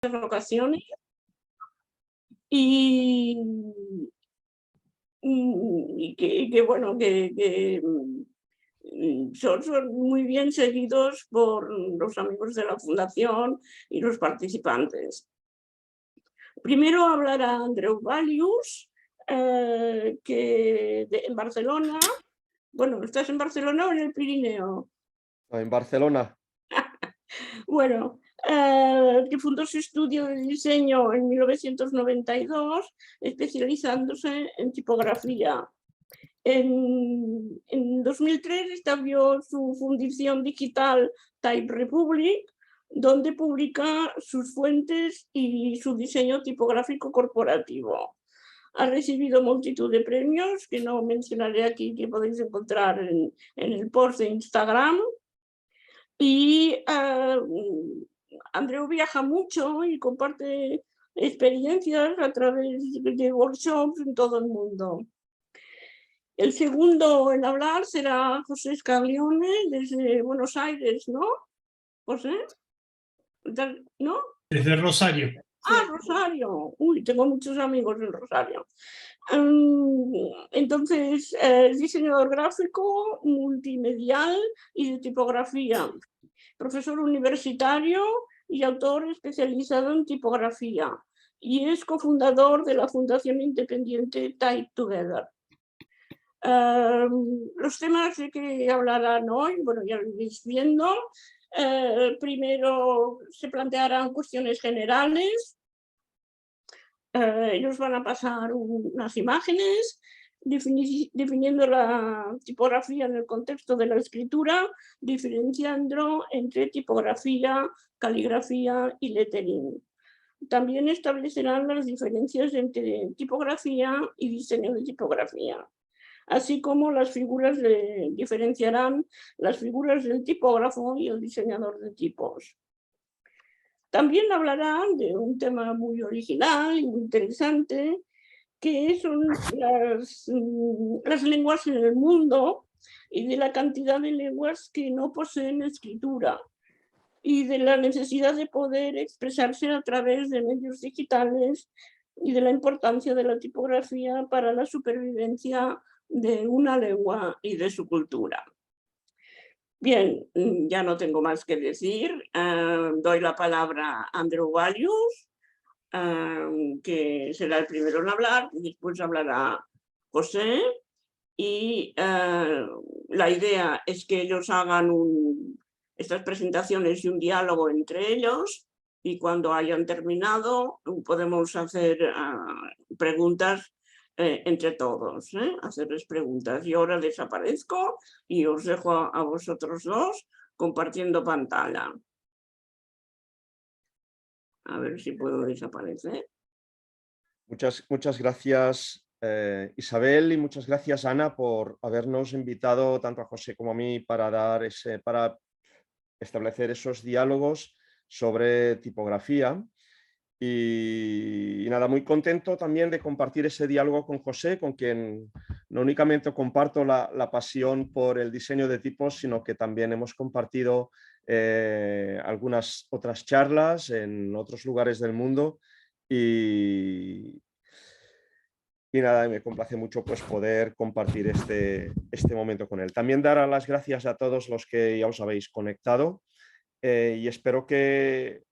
ocasiones y que bueno, que son muy bien seguidos por los amigos de la Fundación y los participantes. Primero hablará Andreu Valius, en Barcelona. Bueno, ¿estás en Barcelona o en el Pirineo? En Barcelona. Bueno, que fundó su estudio de diseño en 1992, especializándose en tipografía. En 2003 estableció su fundición digital Type Republic, donde publica sus fuentes y su diseño tipográfico corporativo. Ha recibido multitud de premios que no mencionaré aquí, que podéis encontrar en el post de Instagram. Y Andreu viaja mucho y comparte experiencias a través de workshops en todo el mundo. El segundo en hablar será José Scaglione, desde Buenos Aires, ¿no? José, ¿no? Desde Rosario. Ah, Rosario. Uy, tengo muchos amigos en Rosario. Entonces, es diseñador gráfico, multimedial y de tipografía. Profesor universitario y autor especializado en tipografía. Y es cofundador de la fundación independiente Type Together. Los temas de que hablarán hoy, bueno, ya lo iréis viendo. Primero se plantearán cuestiones generales. Ellos van a pasar unas imágenes definiendo la tipografía en el contexto de la escritura, diferenciando entre tipografía, caligrafía y lettering. También establecerán las diferencias entre tipografía y diseño de tipografía, así como diferenciarán las figuras del tipógrafo y el diseñador de tipos. También hablarán de un tema muy original y muy interesante, que son las lenguas en el mundo y de la cantidad de lenguas que no poseen escritura y de la necesidad de poder expresarse a través de medios digitales y de la importancia de la tipografía para la supervivencia de una lengua y de su cultura. Bien, ya no tengo más que decir. Doy la palabra a Andreu Valius, que será el primero en hablar, y después hablará José. Y la idea es que ellos hagan estas presentaciones y un diálogo entre ellos, y cuando hayan terminado podemos hacer preguntas entre todos, hacerles preguntas. Y ahora desaparezco y os dejo a vosotros dos compartiendo pantalla. A ver si puedo desaparecer. Muchas gracias, Isabel, y muchas gracias, Ana, por habernos invitado tanto a José como a mí para establecer esos diálogos sobre tipografía. Y nada, muy contento también de compartir ese diálogo con José, con quien no únicamente comparto la pasión por el diseño de tipos, sino que también hemos compartido algunas otras charlas en otros lugares del mundo. Y nada, me complace mucho pues poder compartir este momento con él. También dar las gracias a todos los que ya os habéis conectado. Y espero que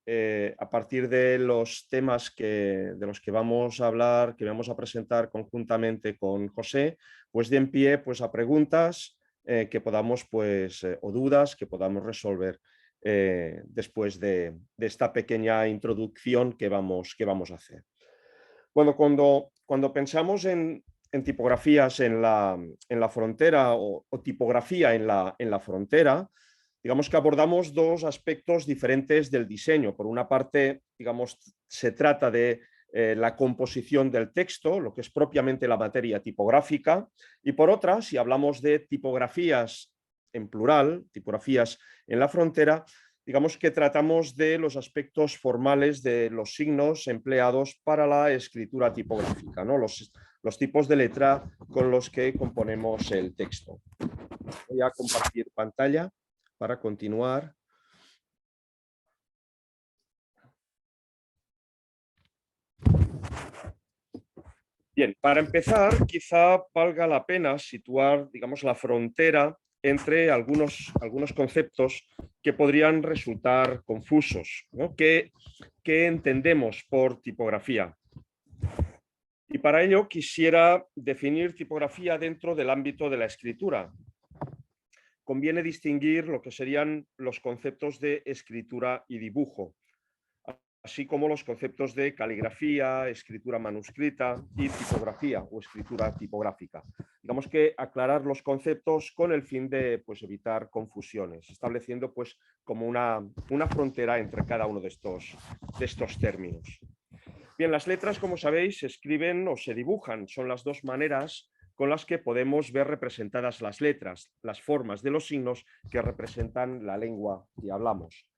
a partir de los temas de los que vamos a hablar, que vamos a presentar conjuntamente con José, pues den pie pues, a preguntas que podamos, pues, o dudas que podamos resolver después de esta pequeña introducción que vamos a hacer. Bueno, cuando pensamos en tipografías en la frontera o tipografía en la frontera, digamos que abordamos dos aspectos diferentes del diseño. Por una parte, digamos, se trata de la composición del texto, lo que es propiamente la materia tipográfica, y por otra, si hablamos de tipografías en plural, tipografías en la frontera, digamos que tratamos de los aspectos formales de los signos empleados para la escritura tipográfica, ¿no? Los tipos de letra con los que componemos el texto. Voy a compartir pantalla para continuar. Bien, para empezar, quizá valga la pena situar, digamos, la frontera entre algunos conceptos que podrían resultar confusos, ¿no? ¿Qué entendemos por tipografía? Y para ello quisiera definir tipografía dentro del ámbito de la escritura. Conviene distinguir lo que serían los conceptos de escritura y dibujo, así como los conceptos de caligrafía, escritura manuscrita y tipografía o escritura tipográfica. Digamos que aclarar los conceptos con el fin de, pues, evitar confusiones, estableciendo, pues, como una frontera entre cada uno de estos términos. Bien, las letras, como sabéis, se escriben o se dibujan. Son las dos maneras con las que podemos ver representadas las letras, las formas de los signos que representan la lengua que hablamos.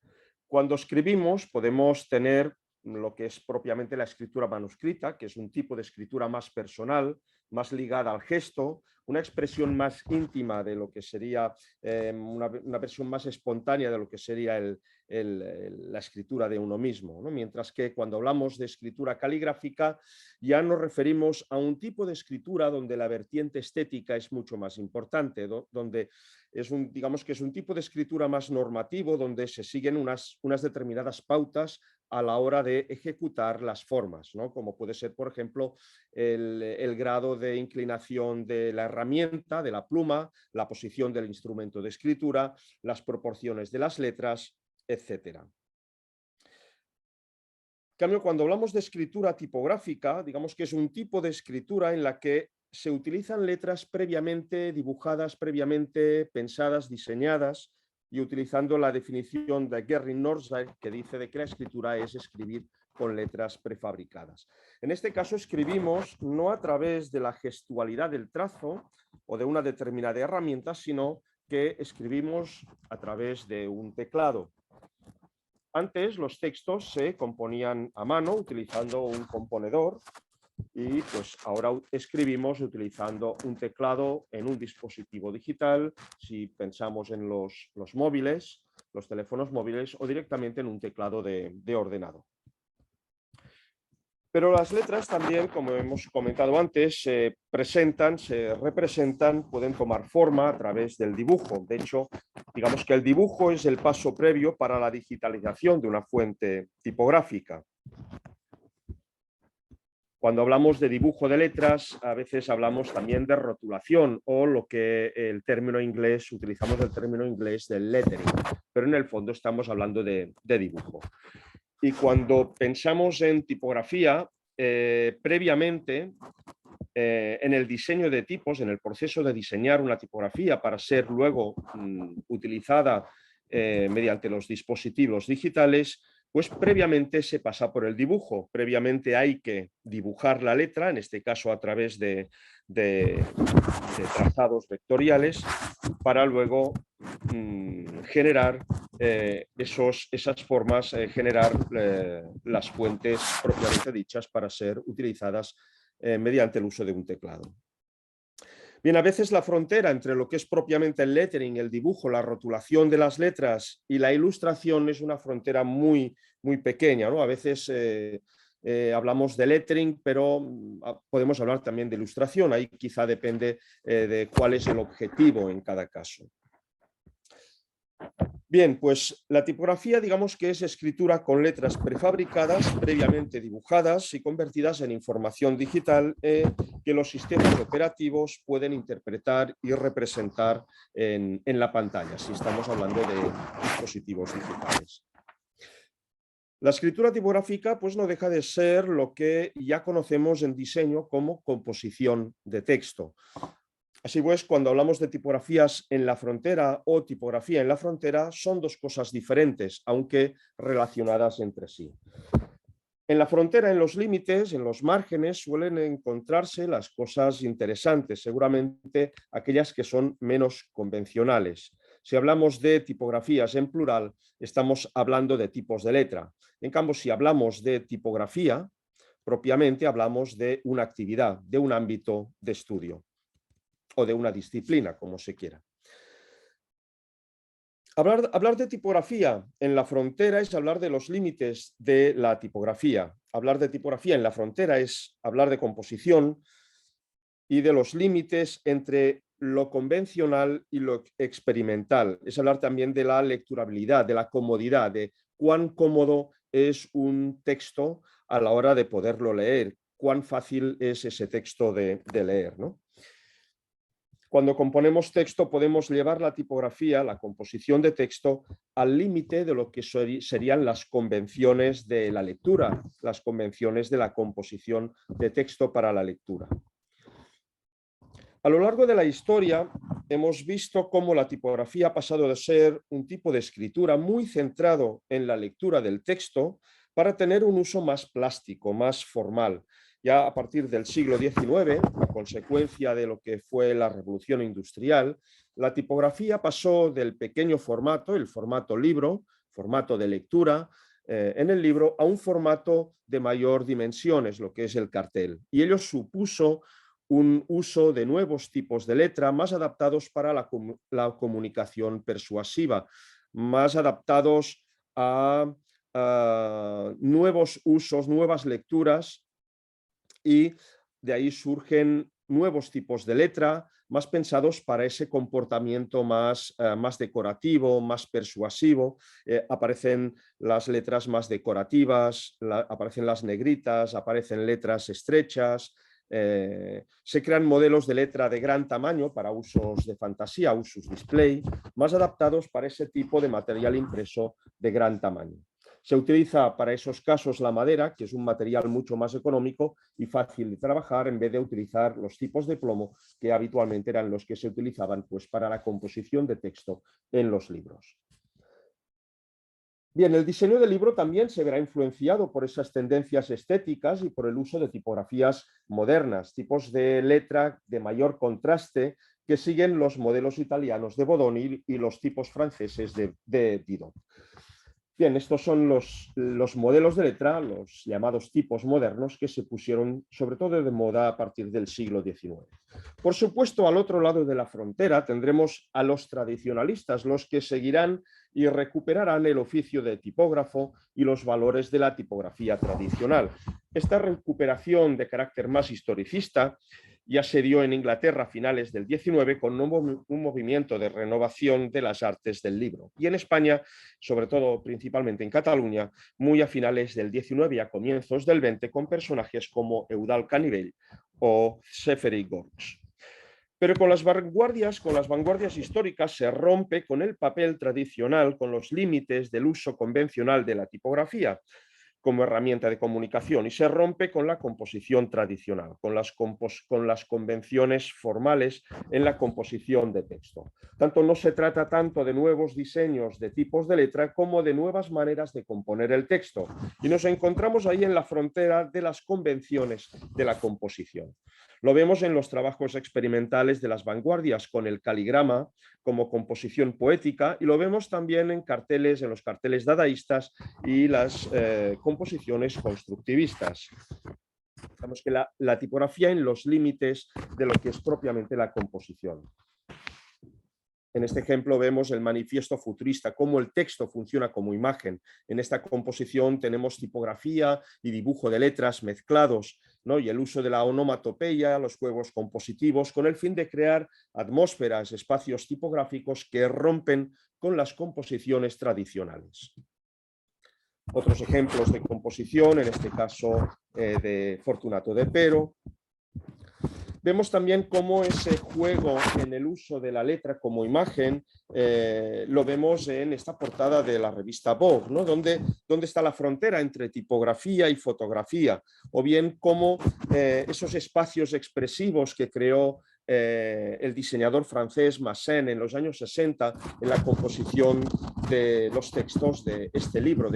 Cuando escribimos podemos tener lo que es propiamente la escritura manuscrita, que es un tipo de escritura más personal, más ligada al gesto, una expresión más íntima de lo que sería una versión más espontánea de lo que sería la escritura de uno mismo, ¿no? Mientras que cuando hablamos de escritura caligráfica ya nos referimos a un tipo de escritura donde la vertiente estética es mucho más importante, donde digamos que es un tipo de escritura más normativo, donde se siguen unas determinadas pautas a la hora de ejecutar las formas, ¿no? Como puede ser, por ejemplo, el grado de inclinación de la herramienta, de la pluma, la posición del instrumento de escritura, las proporciones de las letras, etc. En cambio, cuando hablamos de escritura tipográfica, digamos que es un tipo de escritura en la que se utilizan letras previamente dibujadas, previamente pensadas, diseñadas, y utilizando la definición de Gerrit Norsberg, que dice de que la escritura es escribir con letras prefabricadas. En este caso escribimos no a través de la gestualidad del trazo o de una determinada herramienta, sino que escribimos a través de un teclado. Antes los textos se componían a mano utilizando un componedor, y pues ahora escribimos utilizando un teclado en un dispositivo digital, si pensamos en los móviles, los teléfonos móviles, o directamente en un teclado de ordenador. Pero las letras también, como hemos comentado antes, se presentan, se representan, pueden tomar forma a través del dibujo. De hecho, digamos que el dibujo es el paso previo para la digitalización de una fuente tipográfica. Cuando hablamos de dibujo de letras, a veces hablamos también de rotulación o lo que el término inglés, utilizamos el término inglés del lettering, pero en el fondo estamos hablando de dibujo. Y cuando pensamos en tipografía, previamente, en el diseño de tipos, en el proceso de diseñar una tipografía para ser luego utilizada mediante los dispositivos digitales, pues previamente se pasa por el dibujo. Previamente hay que dibujar la letra, en este caso a través de trazados vectoriales, para luego generar esas formas, generar las fuentes propiamente dichas para ser utilizadas mediante el uso de un teclado. Bien, a veces la frontera entre lo que es propiamente el lettering, el dibujo, la rotulación de las letras y la ilustración es una frontera muy, muy pequeña, ¿no? A veces hablamos de lettering, pero podemos hablar también de ilustración. Ahí quizá depende de cuál es el objetivo en cada caso. Bien, pues la tipografía, digamos que es escritura con letras prefabricadas, previamente dibujadas y convertidas en información digital que los sistemas operativos pueden interpretar y representar en la pantalla, si estamos hablando de dispositivos digitales. La escritura tipográfica pues no deja de ser lo que ya conocemos en diseño como composición de texto. Así pues, cuando hablamos de tipografías en la frontera o tipografía en la frontera, son dos cosas diferentes, aunque relacionadas entre sí. En la frontera, en los límites, en los márgenes, suelen encontrarse las cosas interesantes, seguramente aquellas que son menos convencionales. Si hablamos de tipografías en plural, estamos hablando de tipos de letra. En cambio, si hablamos de tipografía, propiamente hablamos de una actividad, de un ámbito de estudio o de una disciplina, como se quiera. Hablar de tipografía en la frontera es hablar de los límites de la tipografía. Hablar de tipografía en la frontera es hablar de composición y de los límites entre lo convencional y lo experimental. Es hablar también de la lecturabilidad, de la comodidad, de cuán cómodo es un texto a la hora de poderlo leer, cuán fácil es ese texto de leer, ¿no? Cuando componemos texto podemos llevar la tipografía, la composición de texto, al límite de lo que serían las convenciones de la lectura, las convenciones de la composición de texto para la lectura. A lo largo de la historia hemos visto cómo la tipografía ha pasado de ser un tipo de escritura muy centrado en la lectura del texto para tener un uso más plástico, más formal. Ya a partir del siglo XIX, a consecuencia de lo que fue la revolución industrial, la tipografía pasó del pequeño formato, el formato libro, formato de lectura, en el libro, a un formato de mayor dimensiones, lo que es el cartel. Y ello supuso un uso de nuevos tipos de letra más adaptados para la comunicación persuasiva, más adaptados a nuevos usos, nuevas lecturas, y de ahí surgen nuevos tipos de letra más pensados para ese comportamiento más decorativo, más persuasivo. Aparecen las letras más decorativas, aparecen las negritas, aparecen letras estrechas. Se crean modelos de letra de gran tamaño para usos de fantasía, usos display, más adaptados para ese tipo de material impreso de gran tamaño. Se utiliza para esos casos la madera, que es un material mucho más económico y fácil de trabajar, en vez de utilizar los tipos de plomo que habitualmente eran los que se utilizaban pues, para la composición de texto en los libros. Bien, el diseño del libro también se verá influenciado por esas tendencias estéticas y por el uso de tipografías modernas, tipos de letra de mayor contraste que siguen los modelos italianos de Bodoni y los tipos franceses de Didot. Bien, estos son los modelos de letra, los llamados tipos modernos, que se pusieron sobre todo de moda a partir del siglo XIX. Por supuesto, al otro lado de la frontera tendremos a los tradicionalistas, los que seguirán y recuperarán el oficio de tipógrafo y los valores de la tipografía tradicional. Esta recuperación de carácter más historicista ya se dio en Inglaterra a finales del XIX con un movimiento de renovación de las artes del libro. Y en España, sobre todo principalmente en Cataluña, muy a finales del XIX y a comienzos del XX, con personajes como Eudald Canivell o Sefery Gorges. Pero con las vanguardias históricas se rompe con el papel tradicional, con los límites del uso convencional de la tipografía como herramienta de comunicación, y se rompe con la composición tradicional, con las convenciones formales en la composición de texto. Tanto no se trata tanto de nuevos diseños de tipos de letra como de nuevas maneras de componer el texto, y nos encontramos ahí en la frontera de las convenciones de la composición. Lo vemos en los trabajos experimentales de las vanguardias con el caligrama como composición poética, y lo vemos también en los carteles dadaístas y las composiciones constructivistas. Digamos que la tipografía en los límites de lo que es propiamente la composición. En este ejemplo vemos el manifiesto futurista, cómo el texto funciona como imagen. En esta composición tenemos tipografía y dibujo de letras mezclados, ¿no? Y el uso de la onomatopeya, los juegos compositivos, con el fin de crear atmósferas, espacios tipográficos que rompen con las composiciones tradicionales. Otros ejemplos de composición, en este caso de Fortunato de Pero. Vemos también cómo ese juego en el uso de la letra como imagen lo vemos en esta portada de la revista Vogue, ¿no? ¿Dónde está la frontera entre tipografía y fotografía? O bien cómo esos espacios expresivos que creó el diseñador francés Massin en los años 60 en la composición de los textos de este libro,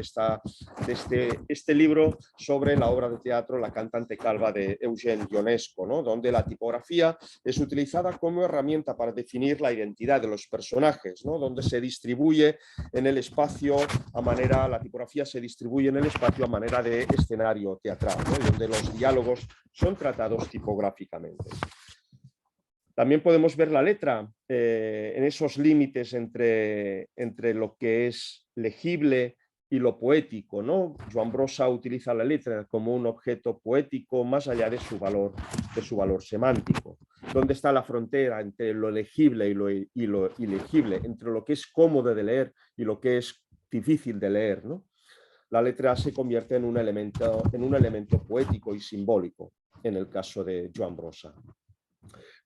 este libro sobre la obra de teatro La cantante calva de Eugène Ionesco, ¿no? Donde la tipografía es utilizada como herramienta para definir la identidad de los personajes, ¿no? Donde se distribuye en el espacio la tipografía se distribuye en el espacio a manera de escenario teatral, ¿no? Donde los diálogos son tratados tipográficamente. También podemos ver la letra en esos límites entre lo que es legible y lo poético, ¿no? Joan Brossa utiliza la letra como un objeto poético más allá de su valor semántico. ¿Dónde está la frontera entre lo legible y lo ilegible, entre lo que es cómodo de leer y lo que es difícil de leer, ¿no? La letra se convierte en un elemento poético y simbólico, en el caso de Joan Brossa.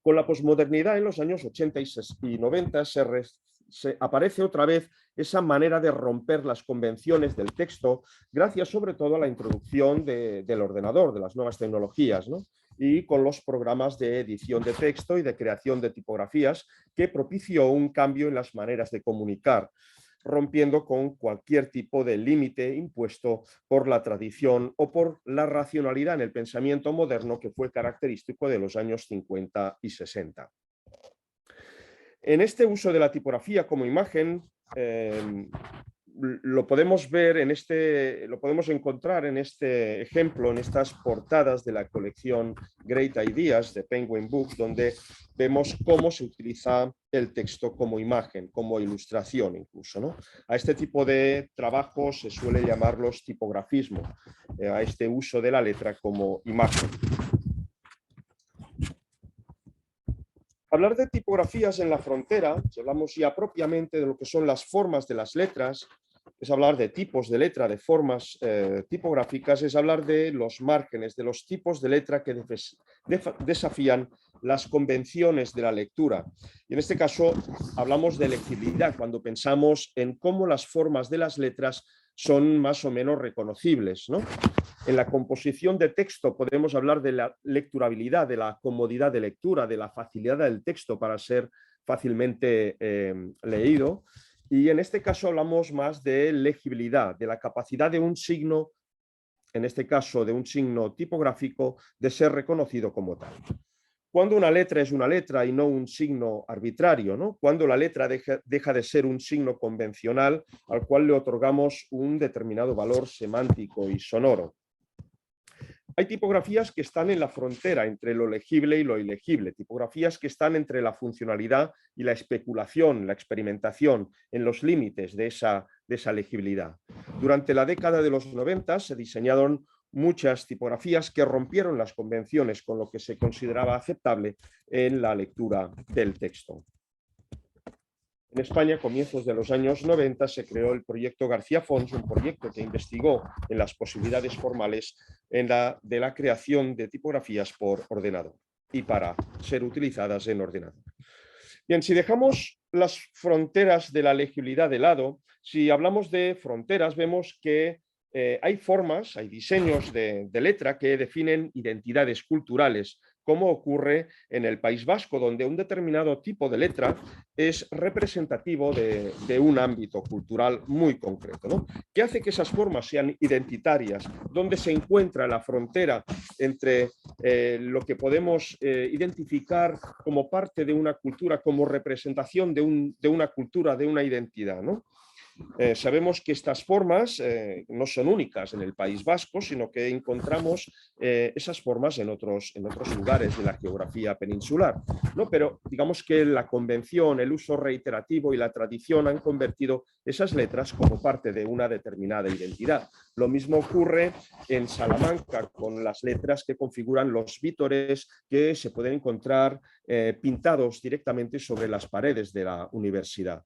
Con la posmodernidad en los años 80 y 90 aparece otra vez esa manera de romper las convenciones del texto, gracias sobre todo a la introducción del ordenador, de las nuevas tecnologías, ¿no? Y con los programas de edición de texto y de creación de tipografías, que propició un cambio en las maneras de comunicar, rompiendo con cualquier tipo de límite impuesto por la tradición o por la racionalidad en el pensamiento moderno que fue característico de los años 50 y 60. En este uso de la tipografía como imagen, lo podemos ver lo podemos encontrar en este ejemplo, en estas portadas de la colección Great Ideas de Penguin Books, donde vemos cómo se utiliza el texto como imagen, como ilustración incluso, ¿no? A este tipo de trabajos se suele llamarlos tipografismo, a este uso de la letra como imagen. Hablar de tipografías en la frontera, si hablamos ya propiamente de lo que son las formas de las letras, es hablar de tipos de letra, de formas tipográficas, es hablar de los márgenes, de los tipos de letra que desafían las convenciones de la lectura. Y en este caso hablamos de legibilidad, cuando pensamos en cómo las formas de las letras son más o menos reconocibles, ¿no? En la composición de texto podemos hablar de la lecturabilidad, de la comodidad de lectura, de la facilidad del texto para ser fácilmente leído. Y en este caso hablamos más de legibilidad, de la capacidad de un signo, en este caso de un signo tipográfico, de ser reconocido como tal. Cuando una letra es una letra y no un signo arbitrario, ¿no? Cuando la letra deja de ser un signo convencional al cual le otorgamos un determinado valor semántico y sonoro. Hay tipografías que están en la frontera entre lo legible y lo ilegible, tipografías que están entre la funcionalidad y la especulación, la experimentación, en los límites de esa legibilidad. Durante la década de los 90 se diseñaron muchas tipografías que rompieron las convenciones con lo que se consideraba aceptable en la lectura del texto. En España, a comienzos de los años 90, se creó el proyecto García Fons, un proyecto que investigó en las posibilidades formales de la creación de tipografías por ordenador y para ser utilizadas en ordenador. Bien, si dejamos las fronteras de la legibilidad de lado, si hablamos de fronteras, vemos que hay formas, hay diseños de letra que definen identidades culturales, como ocurre en el País Vasco, donde un determinado tipo de letra es representativo de un ámbito cultural muy concreto, ¿no? ¿Qué hace que esas formas sean identitarias? ¿Dónde se encuentra la frontera entre lo que podemos identificar como parte de una cultura, como representación de una cultura, de una identidad, ¿no? Sabemos que estas formas no son únicas en el País Vasco, sino que encontramos esas formas en otros lugares de la geografía peninsular, ¿no? Pero digamos que la convención, el uso reiterativo y la tradición han convertido esas letras como parte de una determinada identidad. Lo mismo ocurre en Salamanca con las letras que configuran los vítores que se pueden encontrar pintados directamente sobre las paredes de la universidad.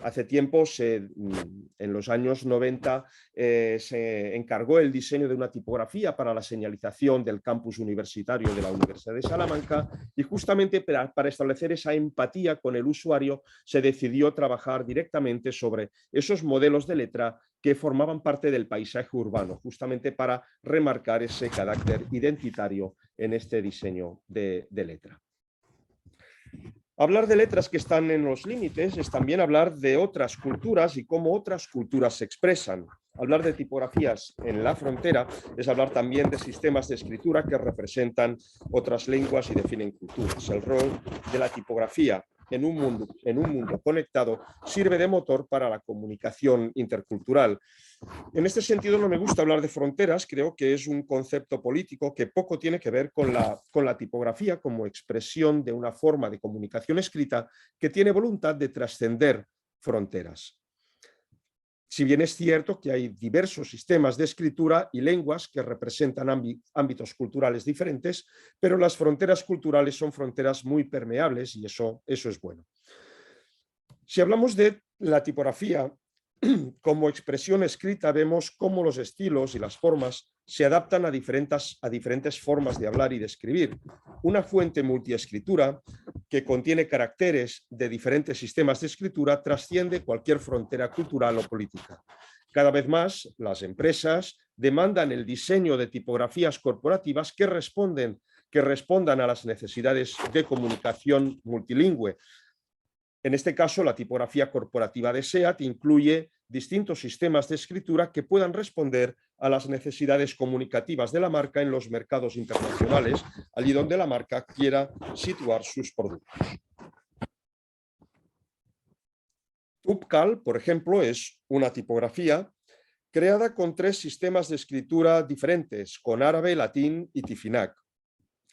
Hace tiempo, en los años 90, se encargó el diseño de una tipografía para la señalización del campus universitario de la Universidad de Salamanca y justamente para establecer esa empatía con el usuario se decidió trabajar directamente sobre esos modelos de letra que formaban parte del paisaje urbano, justamente para remarcar ese carácter identitario en este diseño de letra. Hablar de letras que están en los límites es también hablar de otras culturas y cómo otras culturas se expresan. Hablar de tipografías en la frontera es hablar también de sistemas de escritura que representan otras lenguas y definen culturas. El rol de la tipografía en un mundo conectado sirve de motor para la comunicación intercultural. En este sentido no me gusta hablar de fronteras, creo que es un concepto político que poco tiene que ver con la tipografía como expresión de una forma de comunicación escrita que tiene voluntad de trascender fronteras. Si bien es cierto que hay diversos sistemas de escritura y lenguas que representan ámbitos culturales diferentes, pero las fronteras culturales son fronteras muy permeables y eso es bueno. Si hablamos de la tipografía como expresión escrita, vemos cómo los estilos y las formas se adaptan a diferentes formas de hablar y de escribir. Una fuente multiescritura que contiene caracteres de diferentes sistemas de escritura trasciende cualquier frontera cultural o política. Cada vez más, las empresas demandan el diseño de tipografías corporativas que respondan a las necesidades de comunicación multilingüe. En este caso, la tipografía corporativa de SEAT incluye distintos sistemas de escritura que puedan responder a las necesidades comunicativas de la marca en los mercados internacionales, allí donde la marca quiera situar sus productos. TUPCAL, por ejemplo, es una tipografía creada con 3 sistemas de escritura diferentes, con árabe, latín y Tifinac.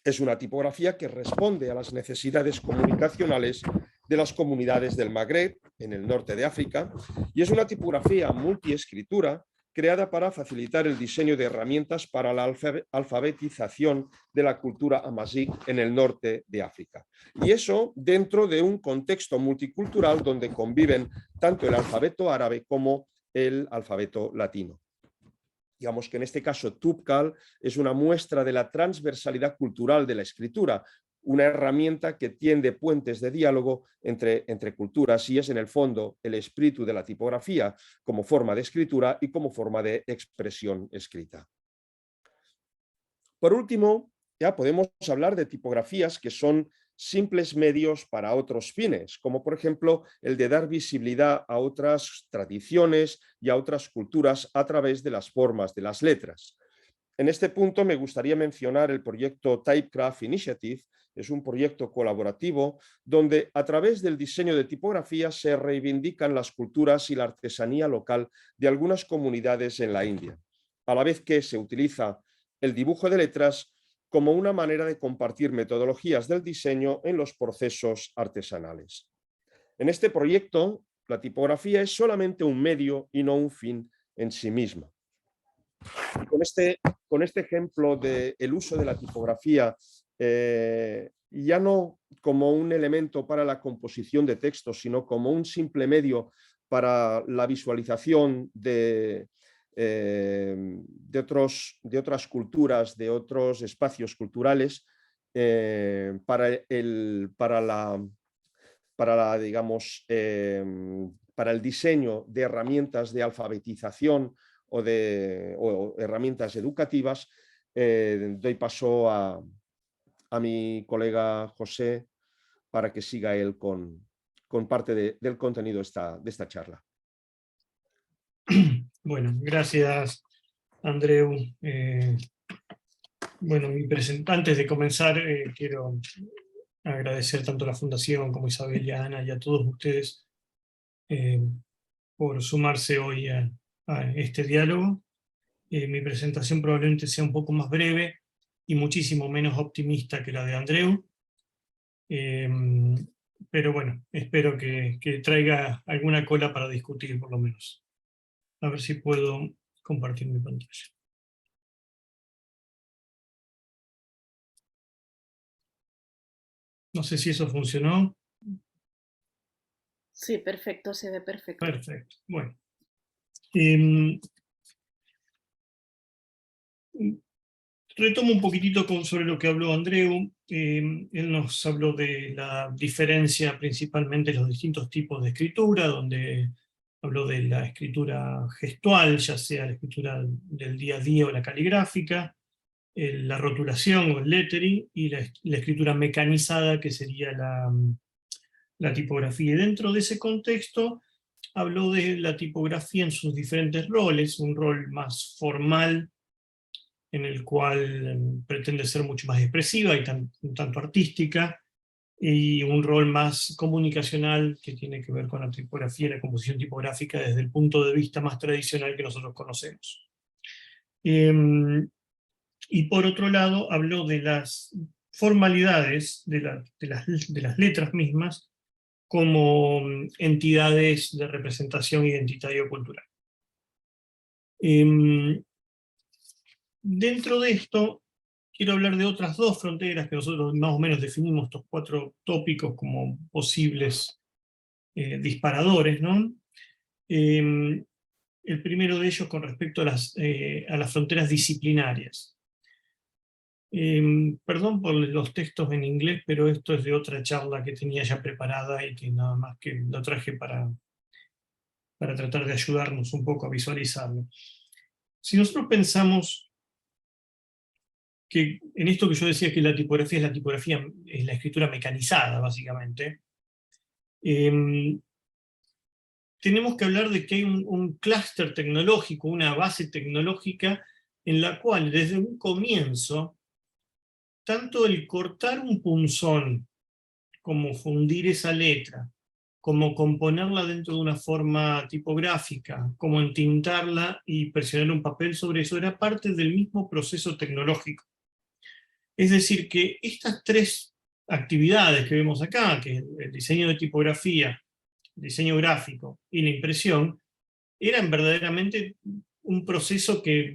Es una tipografía que responde a las necesidades comunicacionales de las comunidades del Magreb, en el norte de África, y es una tipografía multiescritura creada para facilitar el diseño de herramientas para la alfabetización de la cultura amazigh en el norte de África. Y eso dentro de un contexto multicultural donde conviven tanto el alfabeto árabe como el alfabeto latino. Digamos que en este caso TUPCAL es una muestra de la transversalidad cultural de la escritura, una herramienta que tiende puentes de diálogo entre culturas y es en el fondo el espíritu de la tipografía como forma de escritura y como forma de expresión escrita. Por último, ya podemos hablar de tipografías que son simples medios para otros fines, como por ejemplo el de dar visibilidad a otras tradiciones y a otras culturas a través de las formas de las letras. En este punto me gustaría mencionar el proyecto Typecraft Initiative. Es un proyecto colaborativo donde a través del diseño de tipografías se reivindican las culturas y la artesanía local de algunas comunidades en la India, a la vez que se utiliza el dibujo de letras como una manera de compartir metodologías del diseño en los procesos artesanales. En este proyecto, la tipografía es solamente un medio y no un fin en sí misma. Y con este ejemplo del uso de la tipografía, ya no como un elemento para la composición de textos, sino como un simple medio para la visualización de otras culturas, de otros espacios culturales, para el diseño de herramientas de alfabetización o herramientas educativas. Doy paso a mi colega José para que siga él con parte del contenido de esta charla. Bueno, gracias, Andreu. Bueno, antes de comenzar, quiero agradecer tanto a la Fundación como a Isabel y a Ana y a todos ustedes por sumarse hoy a este diálogo. Mi presentación probablemente sea un poco más breve y muchísimo menos optimista que la de Andreu. Pero bueno, espero que traiga alguna cola para discutir, por lo menos. A ver si puedo compartir mi pantalla. No sé si eso funcionó. Sí, perfecto, se ve perfecto. Perfecto, bueno. Retomo un poquitito sobre lo que habló Andreu. Él nos habló de la diferencia principalmente de los distintos tipos de escritura, donde habló de la escritura gestual, ya sea la escritura del día a día o la caligráfica, la rotulación o el lettering, y la escritura mecanizada, que sería la tipografía. Y dentro de ese contexto habló de la tipografía en sus diferentes roles, un rol más formal, en el cual pretende ser mucho más expresiva y un tanto artística, y un rol más comunicacional que tiene que ver con la tipografía y la composición tipográfica desde el punto de vista más tradicional que nosotros conocemos. Y por otro lado, habló de las formalidades de las letras mismas como entidades de representación identitaria o cultural. Dentro de esto, quiero hablar de otras dos fronteras que nosotros más o menos definimos estos 4 tópicos como posibles disparadores, ¿no? El primero de ellos con respecto a las fronteras disciplinarias. Perdón por los textos en inglés, pero esto es de otra charla que tenía ya preparada y que nada más que lo traje para tratar de ayudarnos un poco a visualizarlo. Si nosotros pensamos que en esto que yo decía que la tipografía es la escritura mecanizada, básicamente, tenemos que hablar de que hay un clúster tecnológico, una base tecnológica en la cual desde un comienzo, tanto el cortar un punzón, como fundir esa letra, como componerla dentro de una forma tipográfica, como entintarla y presionar un papel sobre eso, era parte del mismo proceso tecnológico. Es decir, que estas 3 actividades que vemos acá, que es el diseño de tipografía, el diseño gráfico y la impresión, eran verdaderamente un proceso que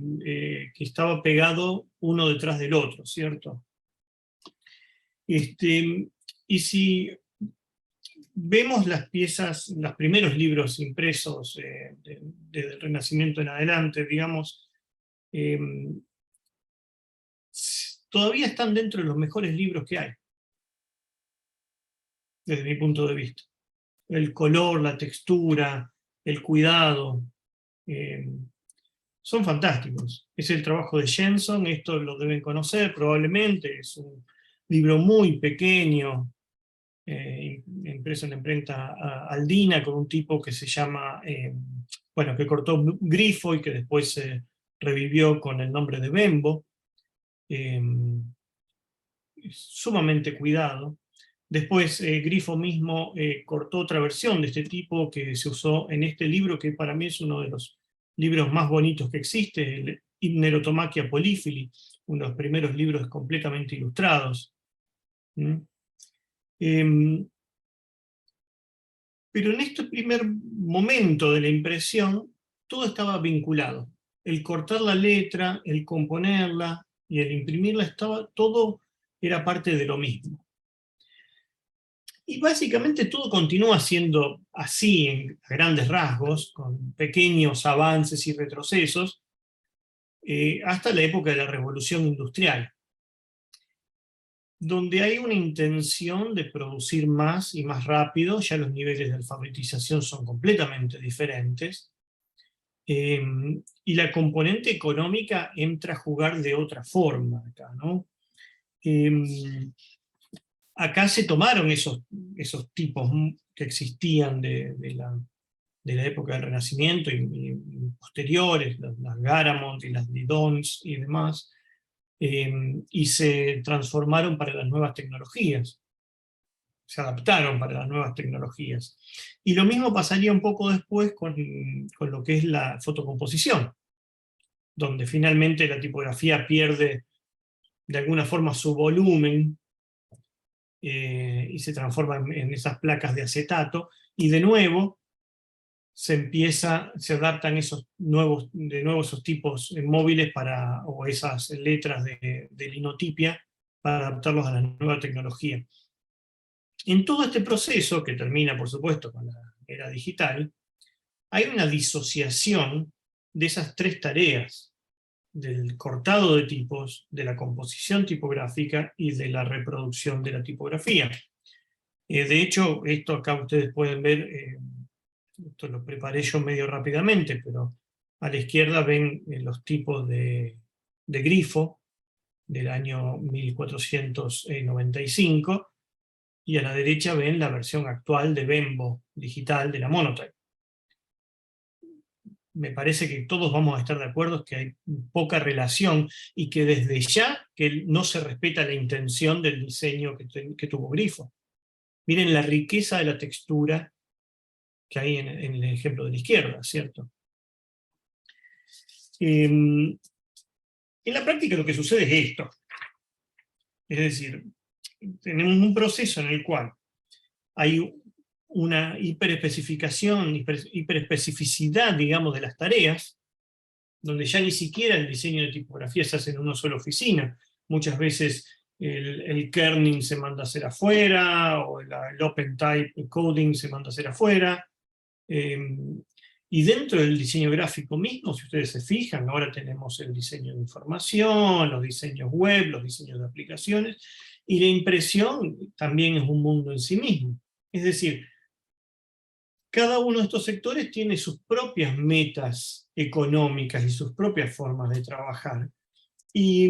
estaba pegado uno detrás del otro, ¿cierto? Y si vemos las piezas, los primeros libros impresos del Renacimiento en adelante, digamos, todavía están dentro de los mejores libros que hay, desde mi punto de vista. El color, la textura, el cuidado, son fantásticos. Es el trabajo de Jenson, esto lo deben conocer probablemente, es un libro muy pequeño, impreso en la imprenta Aldina, con un tipo que se llama, bueno, que cortó Grifo y que después se revivió con el nombre de Bembo. Sumamente cuidado. Después Grifo mismo cortó otra versión de este tipo que se usó en este libro, que para mí es uno de los libros más bonitos que existe, el Hipnerotomaquia Polifili, uno de los primeros libros completamente ilustrados. Pero en este primer momento de la impresión, todo estaba vinculado. El cortar la letra, el componerla y el imprimirla, todo era parte de lo mismo. Y básicamente todo continúa siendo así, a grandes rasgos, con pequeños avances y retrocesos, hasta la época de la Revolución Industrial, donde hay una intención de producir más y más rápido, ya los niveles de alfabetización son completamente diferentes, y la componente económica entra a jugar de otra forma acá, ¿no? Acá se tomaron esos tipos que existían de la época del Renacimiento y posteriores, las Garamond y las Didons y demás, y se transformaron para las nuevas tecnologías, se adaptaron para las nuevas tecnologías. Y lo mismo pasaría un poco después con lo que es la fotocomposición, donde finalmente la tipografía pierde de alguna forma su volumen y se transforma en esas placas de acetato, y de nuevo se adaptan esos tipos móviles o esas letras de linotipia para adaptarlos a la nueva tecnología. En todo este proceso, que termina por supuesto con la era digital, hay una disociación de esas 3 tareas, del cortado de tipos, de la composición tipográfica y de la reproducción de la tipografía. De hecho, esto acá ustedes pueden ver, esto lo preparé yo medio rápidamente, pero a la izquierda ven los tipos de Grifo del año 1495, y a la derecha ven la versión actual de Bembo digital de la Monotype. Me parece que todos vamos a estar de acuerdo que hay poca relación y que desde ya que no se respeta la intención del diseño que tuvo Grifo. Miren la riqueza de la textura que hay en el ejemplo de la izquierda, ¿cierto? En la práctica lo que sucede es esto. Es decir, tenemos un proceso en el cual hay una hiperespecificación, hiperespecificidad, digamos, de las tareas, donde ya ni siquiera el diseño de tipografía se hace en una sola oficina. Muchas veces el kerning se manda a hacer afuera, o el open type coding se manda a hacer afuera. Y dentro del diseño gráfico mismo, si ustedes se fijan, ahora tenemos el diseño de información, los diseños web, los diseños de aplicaciones, y la impresión también es un mundo en sí mismo. Es decir, cada uno de estos sectores tiene sus propias metas económicas y sus propias formas de trabajar. Y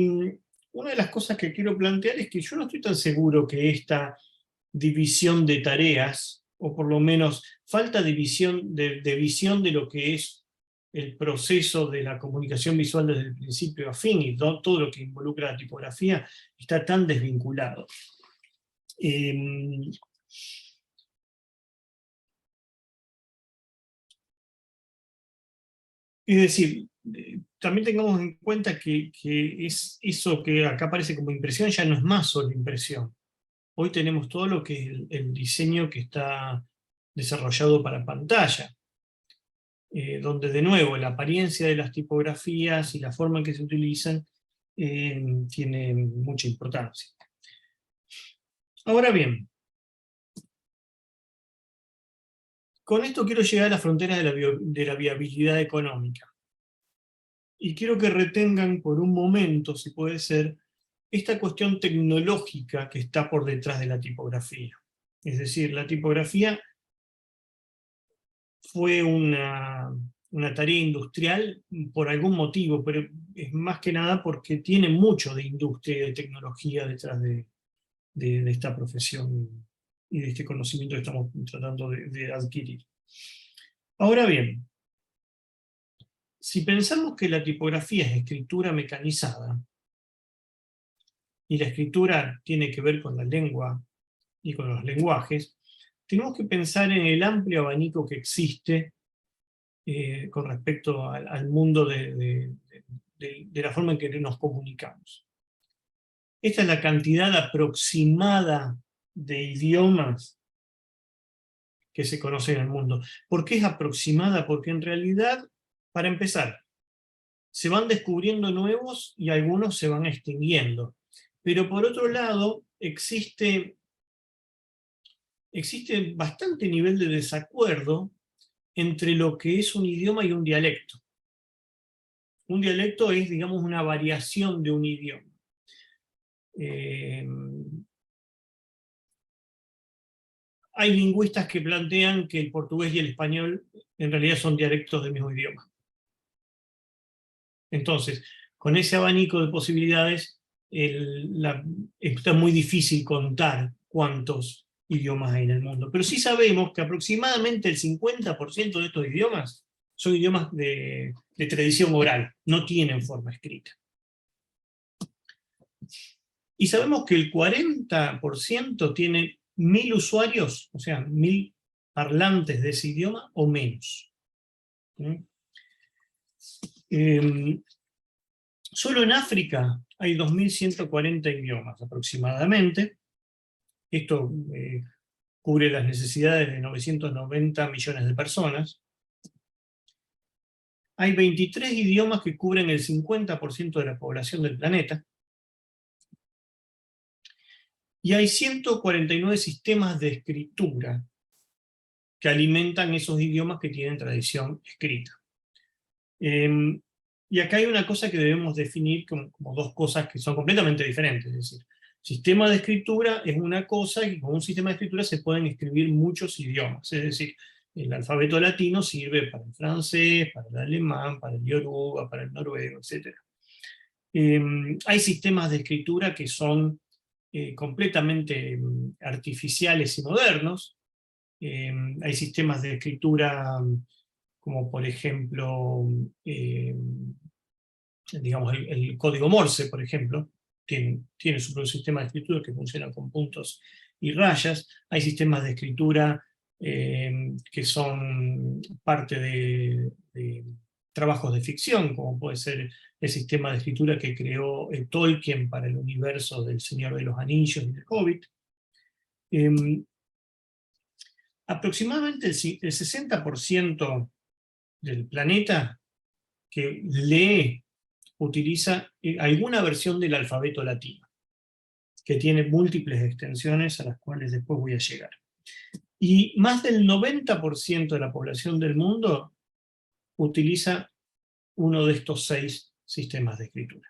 una de las cosas que quiero plantear es que yo no estoy tan seguro que esta división de tareas, o por lo menos falta de visión de lo que es el proceso de la comunicación visual desde el principio a fin, y todo lo que involucra la tipografía, está tan desvinculado. Es decir, también tengamos en cuenta que es eso que acá aparece como impresión ya no es más solo impresión. Hoy tenemos todo lo que es el diseño que está desarrollado para pantalla, donde de nuevo la apariencia de las tipografías y la forma en que se utilizan tiene mucha importancia. Ahora bien, con esto quiero llegar a las fronteras de la viabilidad económica. Y quiero que retengan por un momento, si puede ser, esta cuestión tecnológica que está por detrás de la tipografía. Es decir, la tipografía fue una tarea industrial por algún motivo, pero es más que nada porque tiene mucho de industria y de tecnología detrás de esta profesión y de este conocimiento que estamos tratando de adquirir. Ahora bien, si pensamos que la tipografía es escritura mecanizada, y la escritura tiene que ver con la lengua y con los lenguajes, tenemos que pensar en el amplio abanico que existe con respecto al mundo de la forma en que nos comunicamos. Esta es la cantidad aproximada de idiomas que se conocen en el mundo. ¿Por qué es aproximada? Porque en realidad, para empezar, se van descubriendo nuevos y algunos se van extinguiendo. Pero por otro lado, existe bastante nivel de desacuerdo entre lo que es un idioma y un dialecto. Un dialecto es, digamos, una variación de un idioma. Hay lingüistas que plantean que el portugués y el español en realidad son dialectos del mismo idioma. Entonces, con ese abanico de posibilidades, está muy difícil contar cuántos idiomas hay en el mundo. Pero sí sabemos que aproximadamente el 50% de estos idiomas son idiomas de tradición oral, no tienen forma escrita. Y sabemos que el 40% tiene 1000 usuarios, o sea, 1000 parlantes de ese idioma o menos. Solo en África hay 2140 idiomas aproximadamente. Esto cubre las necesidades de 990 millones de personas. Hay 23 idiomas que cubren el 50% de la población del planeta. Y hay 149 sistemas de escritura que alimentan esos idiomas que tienen tradición escrita. Y acá hay una cosa que debemos definir como dos cosas que son completamente diferentes. Es decir, sistema de escritura es una cosa y con un sistema de escritura se pueden escribir muchos idiomas. Es decir, el alfabeto latino sirve para el francés, para el alemán, para el yoruba, para el noruego, etc. Hay sistemas de escritura que son completamente artificiales y modernos. Hay sistemas de escritura como por ejemplo, digamos, el código Morse, por ejemplo, tiene su propio sistema de escritura que funciona con puntos y rayas, hay sistemas de escritura que son parte de trabajos de ficción, como puede ser el sistema de escritura que creó Tolkien para el universo del Señor de los Anillos y del Hobbit. Aproximadamente el 60% del planeta que lee utiliza alguna versión del alfabeto latino, que tiene múltiples extensiones a las cuales después voy a llegar. Y más del 90% de la población del mundo utiliza uno de estos 6 sistemas de escritura.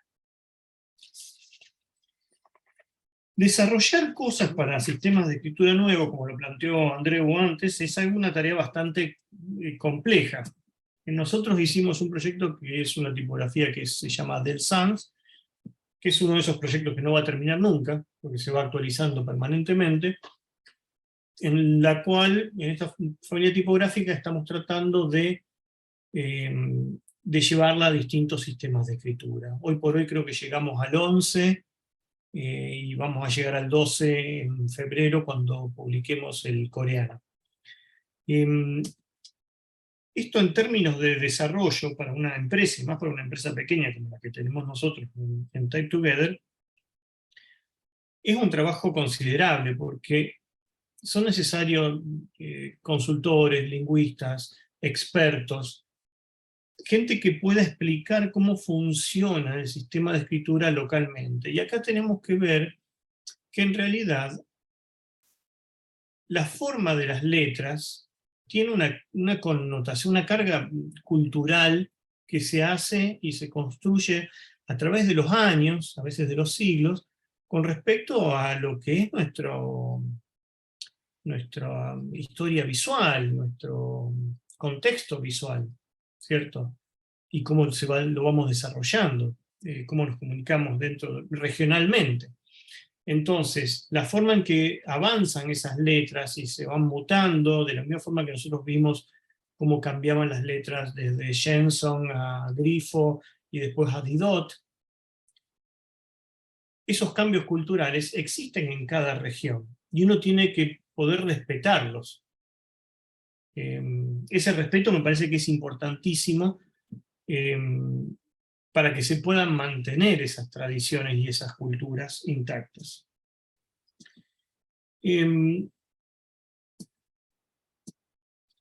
Desarrollar cosas para sistemas de escritura nuevos, como lo planteó Andreu antes, es una tarea bastante compleja. Nosotros hicimos un proyecto que es una tipografía que se llama Del Sans, que es uno de esos proyectos que no va a terminar nunca, porque se va actualizando permanentemente, en la cual, en esta familia tipográfica, estamos tratando de llevarla a distintos sistemas de escritura. Hoy por hoy creo que llegamos al 11, y vamos a llegar al 12 en febrero cuando publiquemos el coreano. Esto en términos de desarrollo para una empresa, y más para una empresa pequeña como la que tenemos nosotros en Type Together, es un trabajo considerable porque son necesarios consultores, lingüistas, expertos, gente que pueda explicar cómo funciona el sistema de escritura localmente. Y acá tenemos que ver que en realidad la forma de las letras tiene una connotación, una carga cultural que se hace y se construye a través de los años, a veces de los siglos, con respecto a lo que es nuestra historia visual, nuestro contexto visual, ¿cierto? Y cómo lo vamos desarrollando, cómo nos comunicamos regionalmente. Entonces, la forma en que avanzan esas letras y se van mutando, de la misma forma que nosotros vimos cómo cambiaban las letras desde Jenson a Grifo y después a Didot, esos cambios culturales existen en cada región y uno tiene que poder respetarlos. Ese respeto me parece que es importantísimo para que se puedan mantener esas tradiciones y esas culturas intactas.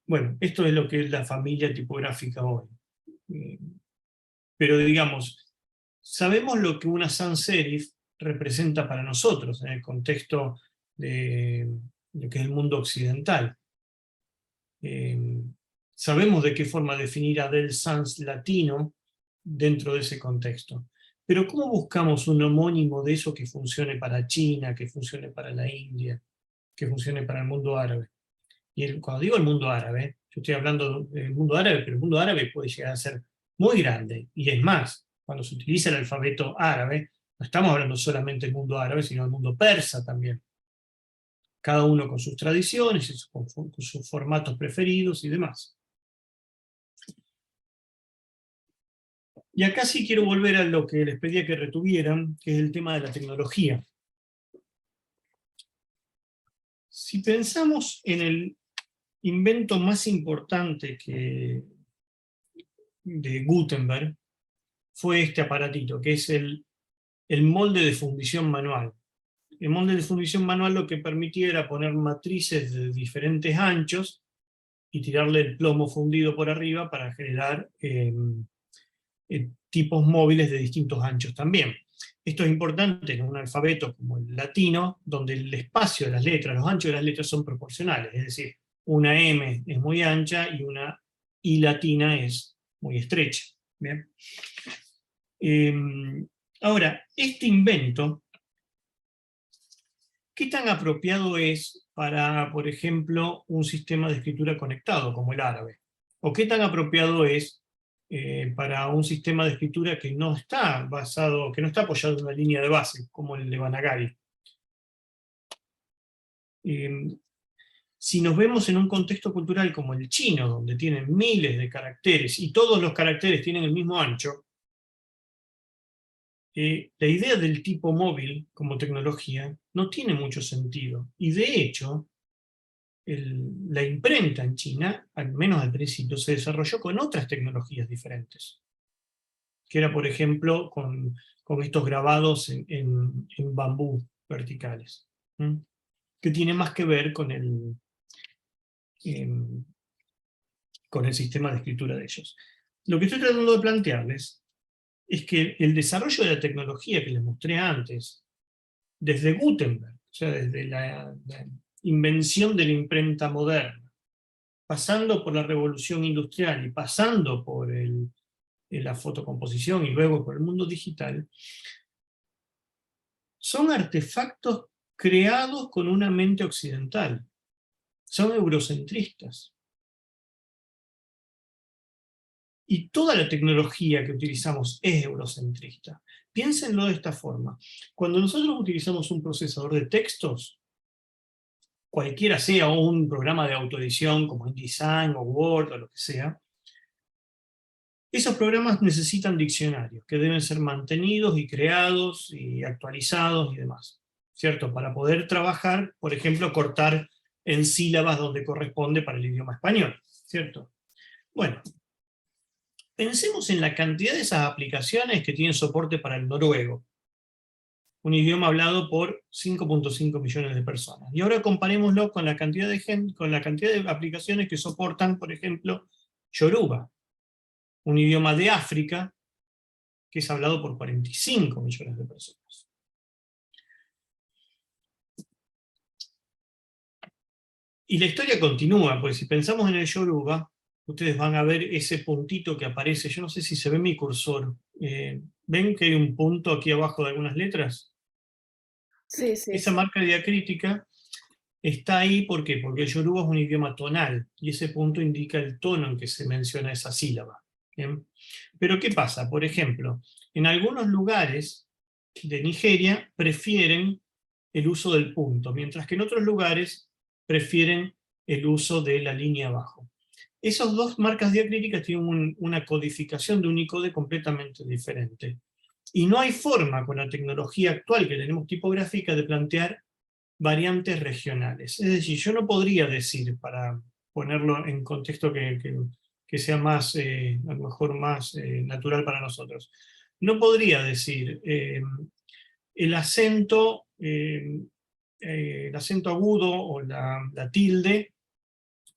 Bueno, esto es lo que es la familia tipográfica hoy. Pero digamos, sabemos lo que una sans serif representa para nosotros en el contexto de lo que es el mundo occidental. Sabemos de qué forma definir a Del Sans latino dentro de ese contexto. Pero ¿cómo buscamos un homónimo de eso que funcione para China, que funcione para la India, que funcione para el mundo árabe? Y cuando digo el mundo árabe, yo estoy hablando del mundo árabe, pero el mundo árabe puede llegar a ser muy grande. Y es más, cuando se utiliza el alfabeto árabe, no estamos hablando solamente del mundo árabe, sino del mundo persa también. Cada uno con sus tradiciones, con sus formatos preferidos y demás. Y acá sí quiero volver a lo que les pedía que retuvieran, que es el tema de la tecnología. Si pensamos en el invento más importante de Gutenberg, fue este aparatito, que es el molde de fundición manual. El molde de fundición manual lo que permitía era poner matrices de diferentes anchos y tirarle el plomo fundido por arriba para generar tipos móviles de distintos anchos también. Esto es importante en un alfabeto como el latino, donde el espacio de las letras, los anchos de las letras son proporcionales, es decir, una M es muy ancha y una I latina es muy estrecha. ¿Bien? Ahora, este invento, ¿qué tan apropiado es para, por ejemplo, un sistema de escritura conectado como el árabe? ¿O qué tan apropiado es para un sistema de escritura que no está apoyado en una línea de base, como el de Banagari? Si nos vemos en un contexto cultural como el chino, donde tienen miles de caracteres, y todos los caracteres tienen el mismo ancho, la idea del tipo móvil como tecnología no tiene mucho sentido. Y de hecho, la imprenta en China, al menos al principio, se desarrolló con otras tecnologías diferentes. Que era, por ejemplo, con estos grabados en bambú verticales. Que tiene más que ver con el sistema de escritura de ellos. Lo que estoy tratando de plantearles es que el desarrollo de la tecnología que les mostré antes, desde Gutenberg, o sea, desde la invención de la imprenta moderna, pasando por la revolución industrial y pasando por la fotocomposición y luego por el mundo digital, son artefactos creados con una mente occidental. Son eurocentristas. Y toda la tecnología que utilizamos es eurocentrista. Piénsenlo de esta forma. Cuando nosotros utilizamos un procesador de textos, cualquiera sea, o un programa de autoedición como InDesign o Word o lo que sea, esos programas necesitan diccionarios que deben ser mantenidos y creados y actualizados y demás, ¿cierto? Para poder trabajar, por ejemplo, cortar en sílabas donde corresponde para el idioma español, ¿cierto? Bueno, pensemos en la cantidad de esas aplicaciones que tienen soporte para el noruego, un idioma hablado por 5.5 millones de personas. Y ahora comparémoslo con la cantidad de aplicaciones que soportan, por ejemplo, Yoruba, un idioma de África que es hablado por 45 millones de personas. Y la historia continúa, pues si pensamos en el Yoruba, ustedes van a ver ese puntito que aparece, yo no sé si se ve mi cursor, ¿ven que hay un punto aquí abajo de algunas letras? Sí, sí. Esa marca diacrítica está ahí, ¿por qué? Porque el Yoruba es un idioma tonal, y ese punto indica el tono en que se menciona esa sílaba. ¿Bien? Pero ¿qué pasa? Por ejemplo, en algunos lugares de Nigeria prefieren el uso del punto, mientras que en otros lugares prefieren el uso de la línea abajo. Esas dos marcas diacríticas tienen una codificación de Unicode completamente diferente. Y no hay forma, con la tecnología actual que tenemos tipográfica, de plantear variantes regionales. Es decir, yo no podría decir, para ponerlo en contexto que sea más, a lo mejor más natural para nosotros, no podría decir el acento agudo o la tilde,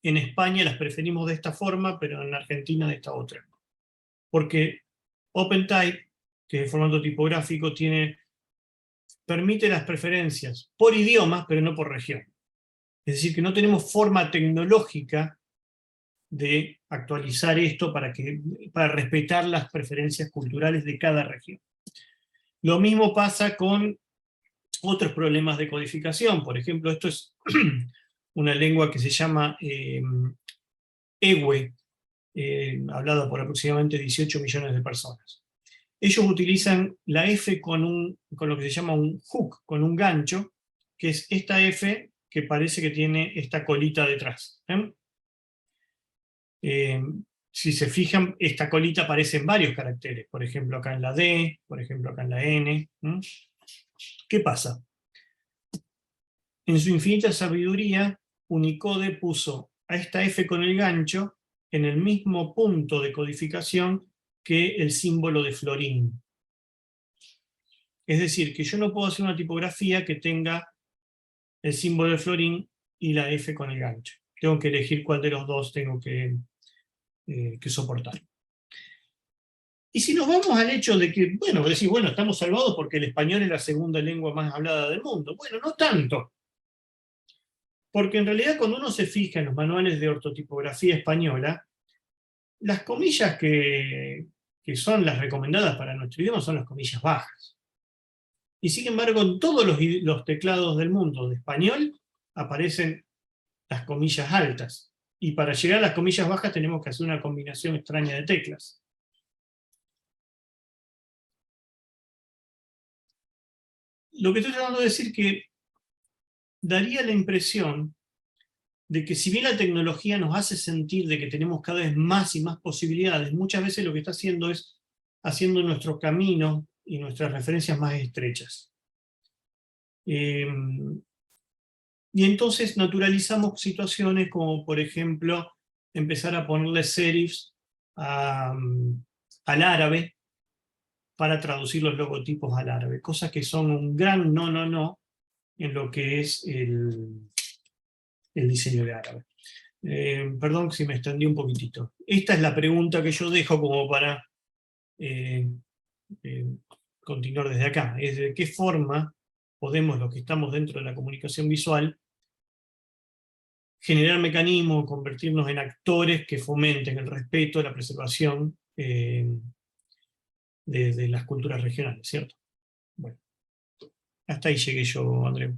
en España las preferimos de esta forma, pero en Argentina de esta otra. Porque OpenType, que es el formato tipográfico, permite las preferencias por idiomas, pero no por región. Es decir, que no tenemos forma tecnológica de actualizar esto para respetar las preferencias culturales de cada región. Lo mismo pasa con otros problemas de codificación. Por ejemplo, esto es una lengua que se llama Ewe, hablada por aproximadamente 18 millones de personas. Ellos utilizan la F con lo que se llama un hook, con un gancho, que es esta F que parece que tiene esta colita detrás. Si se fijan, esta colita aparece en varios caracteres, por ejemplo acá en la D, por ejemplo acá en la N. ¿Qué pasa? En su infinita sabiduría, Unicode puso a esta F con el gancho en el mismo punto de codificación que el símbolo de florín. Es decir, que yo no puedo hacer una tipografía que tenga el símbolo de florín y la F con el gancho. Tengo que elegir cuál de los dos tengo que soportar. Y si nos vamos al hecho de que, bueno, estamos salvados porque el español es la segunda lengua más hablada del mundo. Bueno, no tanto. Porque en realidad cuando uno se fija en los manuales de ortotipografía española, las comillas que son las recomendadas para nuestro idioma son las comillas bajas. Y sin embargo, en todos los teclados del mundo de español aparecen las comillas altas. Y para llegar a las comillas bajas tenemos que hacer una combinación extraña de teclas. Lo que estoy tratando de decir que daría la impresión de que si bien la tecnología nos hace sentir de que tenemos cada vez más y más posibilidades, muchas veces lo que está haciendo es haciendo nuestro camino y nuestras referencias más estrechas. Y entonces naturalizamos situaciones como, por ejemplo, empezar a ponerle serifs al árabe para traducir los logotipos al árabe, cosas que son un gran no en lo que es el diseño de árabe. Perdón si me extendí un poquitito. Esta es la pregunta que yo dejo como para continuar desde acá. Es de qué forma podemos, los que estamos dentro de la comunicación visual, generar mecanismos, convertirnos en actores que fomenten el respeto, la preservación de las culturas regionales, ¿cierto? Bueno, hasta ahí llegué yo, Andreu.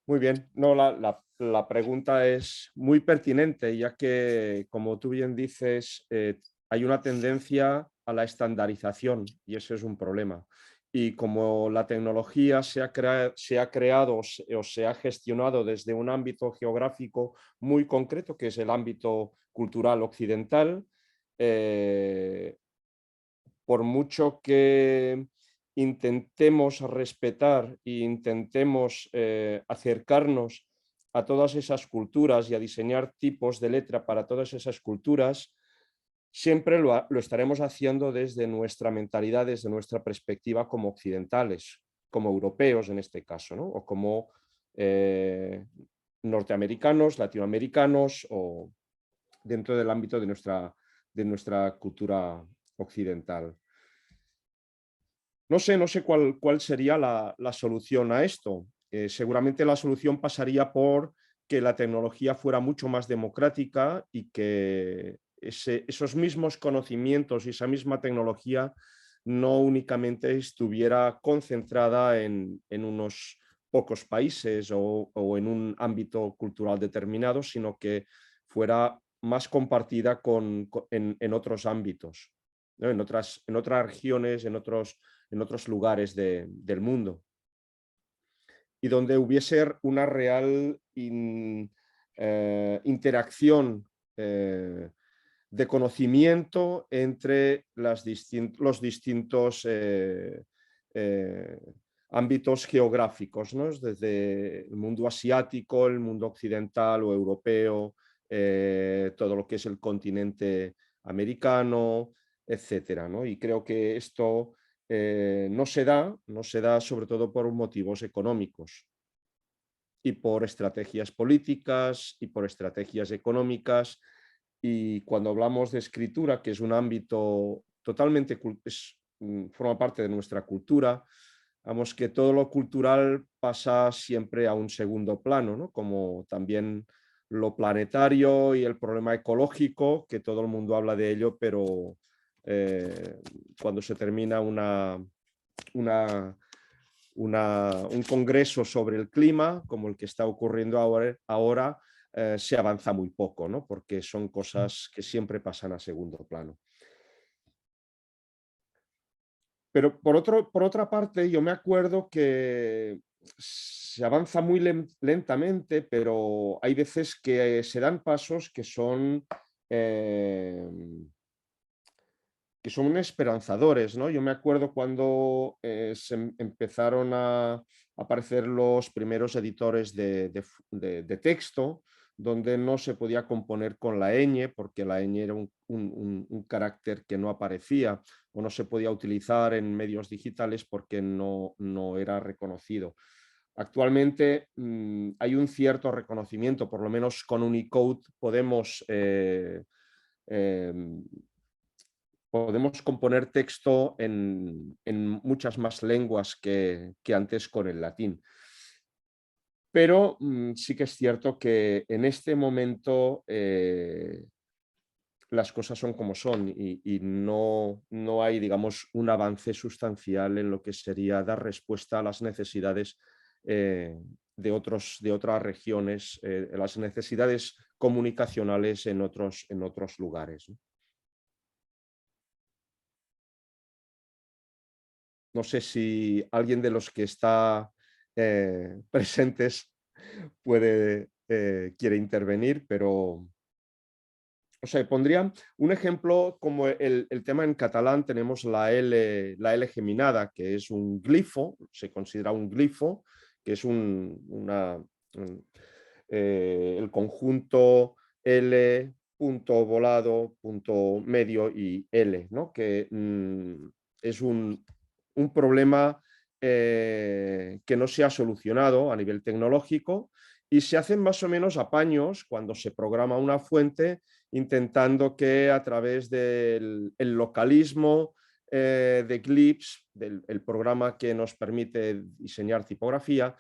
Muy bien, no, la pregunta es muy pertinente, ya que, como tú bien dices, hay una tendencia a la estandarización y ese es un problema. Y como la tecnología se ha creado o se ha gestionado desde un ámbito geográfico muy concreto, que es el ámbito cultural occidental, por mucho que intentemos respetar e intentemos acercarnos a todas esas culturas y a diseñar tipos de letra para todas esas culturas, siempre lo estaremos haciendo desde nuestra mentalidad, desde nuestra perspectiva como occidentales, como europeos en este caso, ¿no? O como norteamericanos, latinoamericanos o dentro del ámbito de nuestra cultura occidental. No sé cuál sería la solución a esto. Seguramente la solución pasaría por que la tecnología fuera mucho más democrática y que esos mismos conocimientos y esa misma tecnología no únicamente estuviera concentrada en unos pocos países o en un ámbito cultural determinado, sino que fuera más compartida en otros ámbitos, ¿no? En otras regiones, en otros lugares del mundo. Y donde hubiese una real interacción de conocimiento entre los distintos ámbitos geográficos, ¿no? Desde el mundo asiático, el mundo occidental o europeo, todo lo que es el continente americano, etcétera, ¿no? Y creo que esto no se da sobre todo por motivos económicos y por estrategias políticas y por estrategias económicas. Y cuando hablamos de escritura, que es un ámbito totalmente, forma parte de nuestra cultura, vamos que todo lo cultural pasa siempre a un segundo plano, ¿no? Como también lo planetario y el problema ecológico, que todo el mundo habla de ello, pero cuando se termina un congreso sobre el clima, como el que está ocurriendo ahora se avanza muy poco, ¿no? Porque son cosas que siempre pasan a segundo plano. Pero por otra parte, yo me acuerdo que se avanza muy lentamente, pero hay veces que se dan pasos que son esperanzadores, ¿no? Yo me acuerdo cuando se empezaron a aparecer los primeros editores de texto, donde no se podía componer con la ñ, porque la ñ era un carácter que no aparecía o no se podía utilizar en medios digitales porque no era reconocido. Actualmente hay un cierto reconocimiento, por lo menos con Unicode podemos componer texto en muchas más lenguas que antes con el latín. Pero sí que es cierto que en este momento las cosas son como son y no hay, digamos, un avance sustancial en lo que sería dar respuesta a las necesidades de otras regiones, las necesidades comunicacionales en otros lugares, ¿no? No sé si alguien de los que está presentes quiere intervenir, pero O sea, pondría un ejemplo como el tema en catalán, tenemos la L geminada, que es un glifo, se considera un glifo, que es el conjunto L, punto volado, punto medio y L, ¿no? Que es un problema que no se ha solucionado a nivel tecnológico y se hacen más o menos apaños cuando se programa una fuente intentando que a través del localismo de Glyphs, del programa que nos permite diseñar tipografía,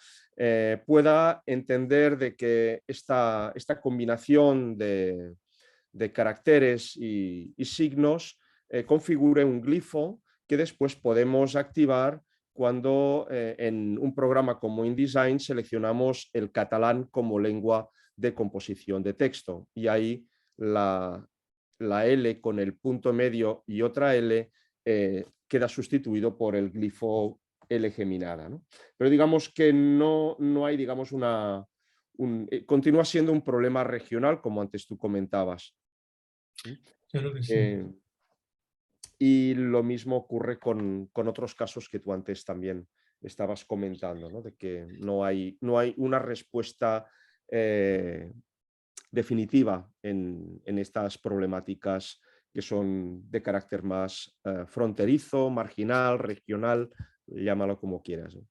pueda entender de que esta combinación de caracteres y signos configure un glifo que después podemos activar cuando en un programa como InDesign seleccionamos el catalán como lengua de composición de texto. Y ahí la L con el punto medio y otra L queda sustituido por el glifo L geminada, ¿no? Pero digamos que no hay, digamos, continúa siendo un problema regional, como antes tú comentabas. Claro que sí. Y lo mismo ocurre con otros casos que tú antes también estabas comentando, ¿no? De que no hay una respuesta definitiva en estas problemáticas que son de carácter más fronterizo, marginal, regional, llámalo como quieras, ¿no?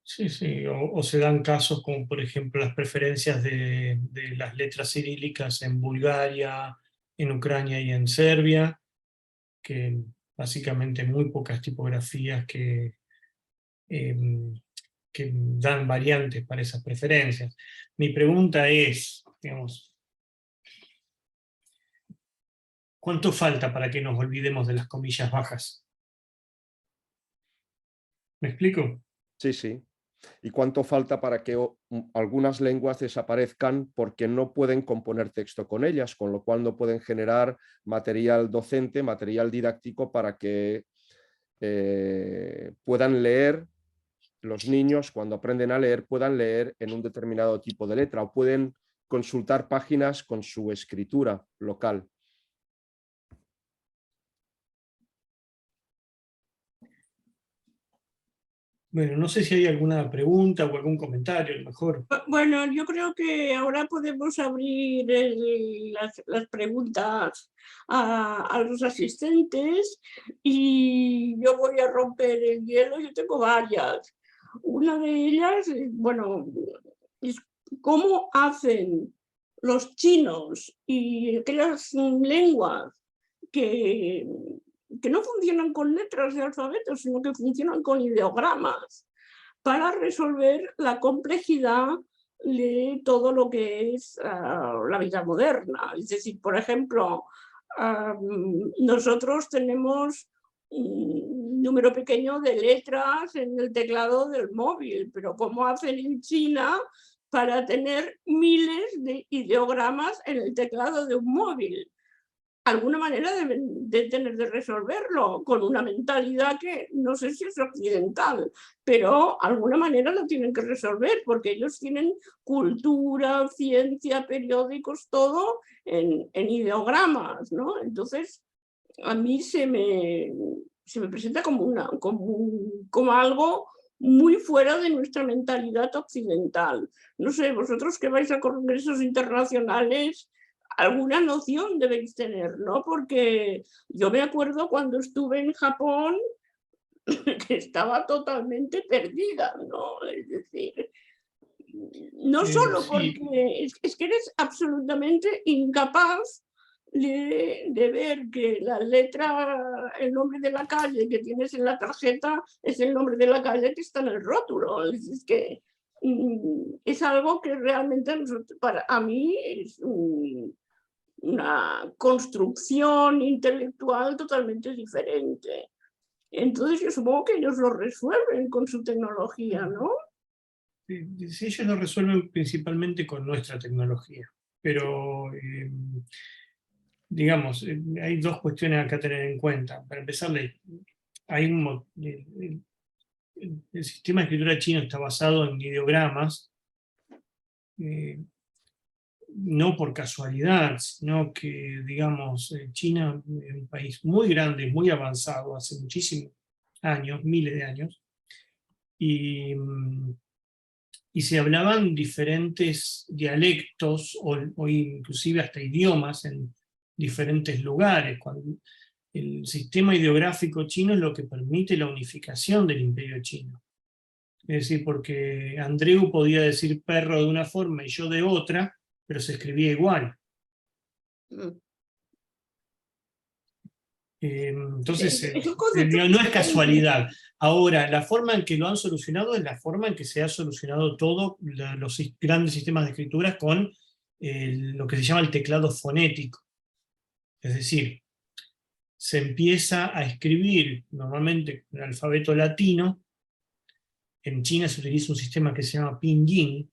Sí, sí, o se dan casos como por ejemplo las preferencias de las letras cirílicas en Bulgaria, en Ucrania y en Serbia, que básicamente muy pocas tipografías que dan variantes para esas preferencias. Mi pregunta es, digamos, ¿cuánto falta para que nos olvidemos de las comillas bajas? ¿Me explico? Sí, sí. ¿Y cuánto falta para que algunas lenguas desaparezcan porque no pueden componer texto con ellas, con lo cual no pueden generar material docente, material didáctico para que puedan leer, los niños cuando aprenden a leer puedan leer en un determinado tipo de letra o pueden consultar páginas con su escritura local? Bueno, no sé si hay alguna pregunta o algún comentario, a lo mejor. Bueno, yo creo que ahora podemos abrir las preguntas a los asistentes y yo voy a romper el hielo. Yo tengo varias. Una de ellas, bueno, es cómo hacen los chinos y aquellas lenguas que no funcionan con letras de alfabeto, sino que funcionan con ideogramas, para resolver la complejidad de todo lo que es la vida moderna. Es decir, por ejemplo, nosotros tenemos un número pequeño de letras en el teclado del móvil, pero ¿cómo hacen en China para tener miles de ideogramas en el teclado de un móvil? Alguna manera deben de tener de resolverlo con una mentalidad que no sé si es occidental, pero alguna manera lo tienen que resolver porque ellos tienen cultura, ciencia, periódicos, todo en ideogramas, ¿no? Entonces, a mí se me presenta como algo muy fuera de nuestra mentalidad occidental. No sé, vosotros que vais a congresos internacionales, alguna noción debéis tener, ¿no? Porque yo me acuerdo cuando estuve en Japón que estaba totalmente perdida, ¿no? Es decir, no solo Sí, porque es que eres absolutamente incapaz de ver que la letra, el nombre de la calle que tienes en la tarjeta es el nombre de la calle que está en el rótulo. Es que es algo que realmente para mí es una construcción intelectual totalmente diferente. Entonces yo supongo que ellos lo resuelven con su tecnología, ¿no? sí, ellos lo resuelven principalmente con nuestra tecnología, pero digamos, hay dos cuestiones acá a tener en cuenta. Para empezar, hay el sistema de escritura chino está basado en ideogramas. no por casualidad, sino que, digamos, China es un país muy grande, muy avanzado, hace muchísimos años, miles de años, y se hablaban diferentes dialectos o inclusive hasta idiomas en diferentes lugares. El sistema ideográfico chino es lo que permite la unificación del imperio chino. Es decir, porque Andreu podía decir perro de una forma y yo de otra, pero se escribía igual. Entonces, Esos conceptos no es casualidad. Ahora, la forma en que lo han solucionado es la forma en que se ha solucionado todo los grandes sistemas de escrituras con lo que se llama el teclado fonético. Es decir, se empieza a escribir normalmente con el alfabeto latino. En China se utiliza un sistema que se llama Pinyin,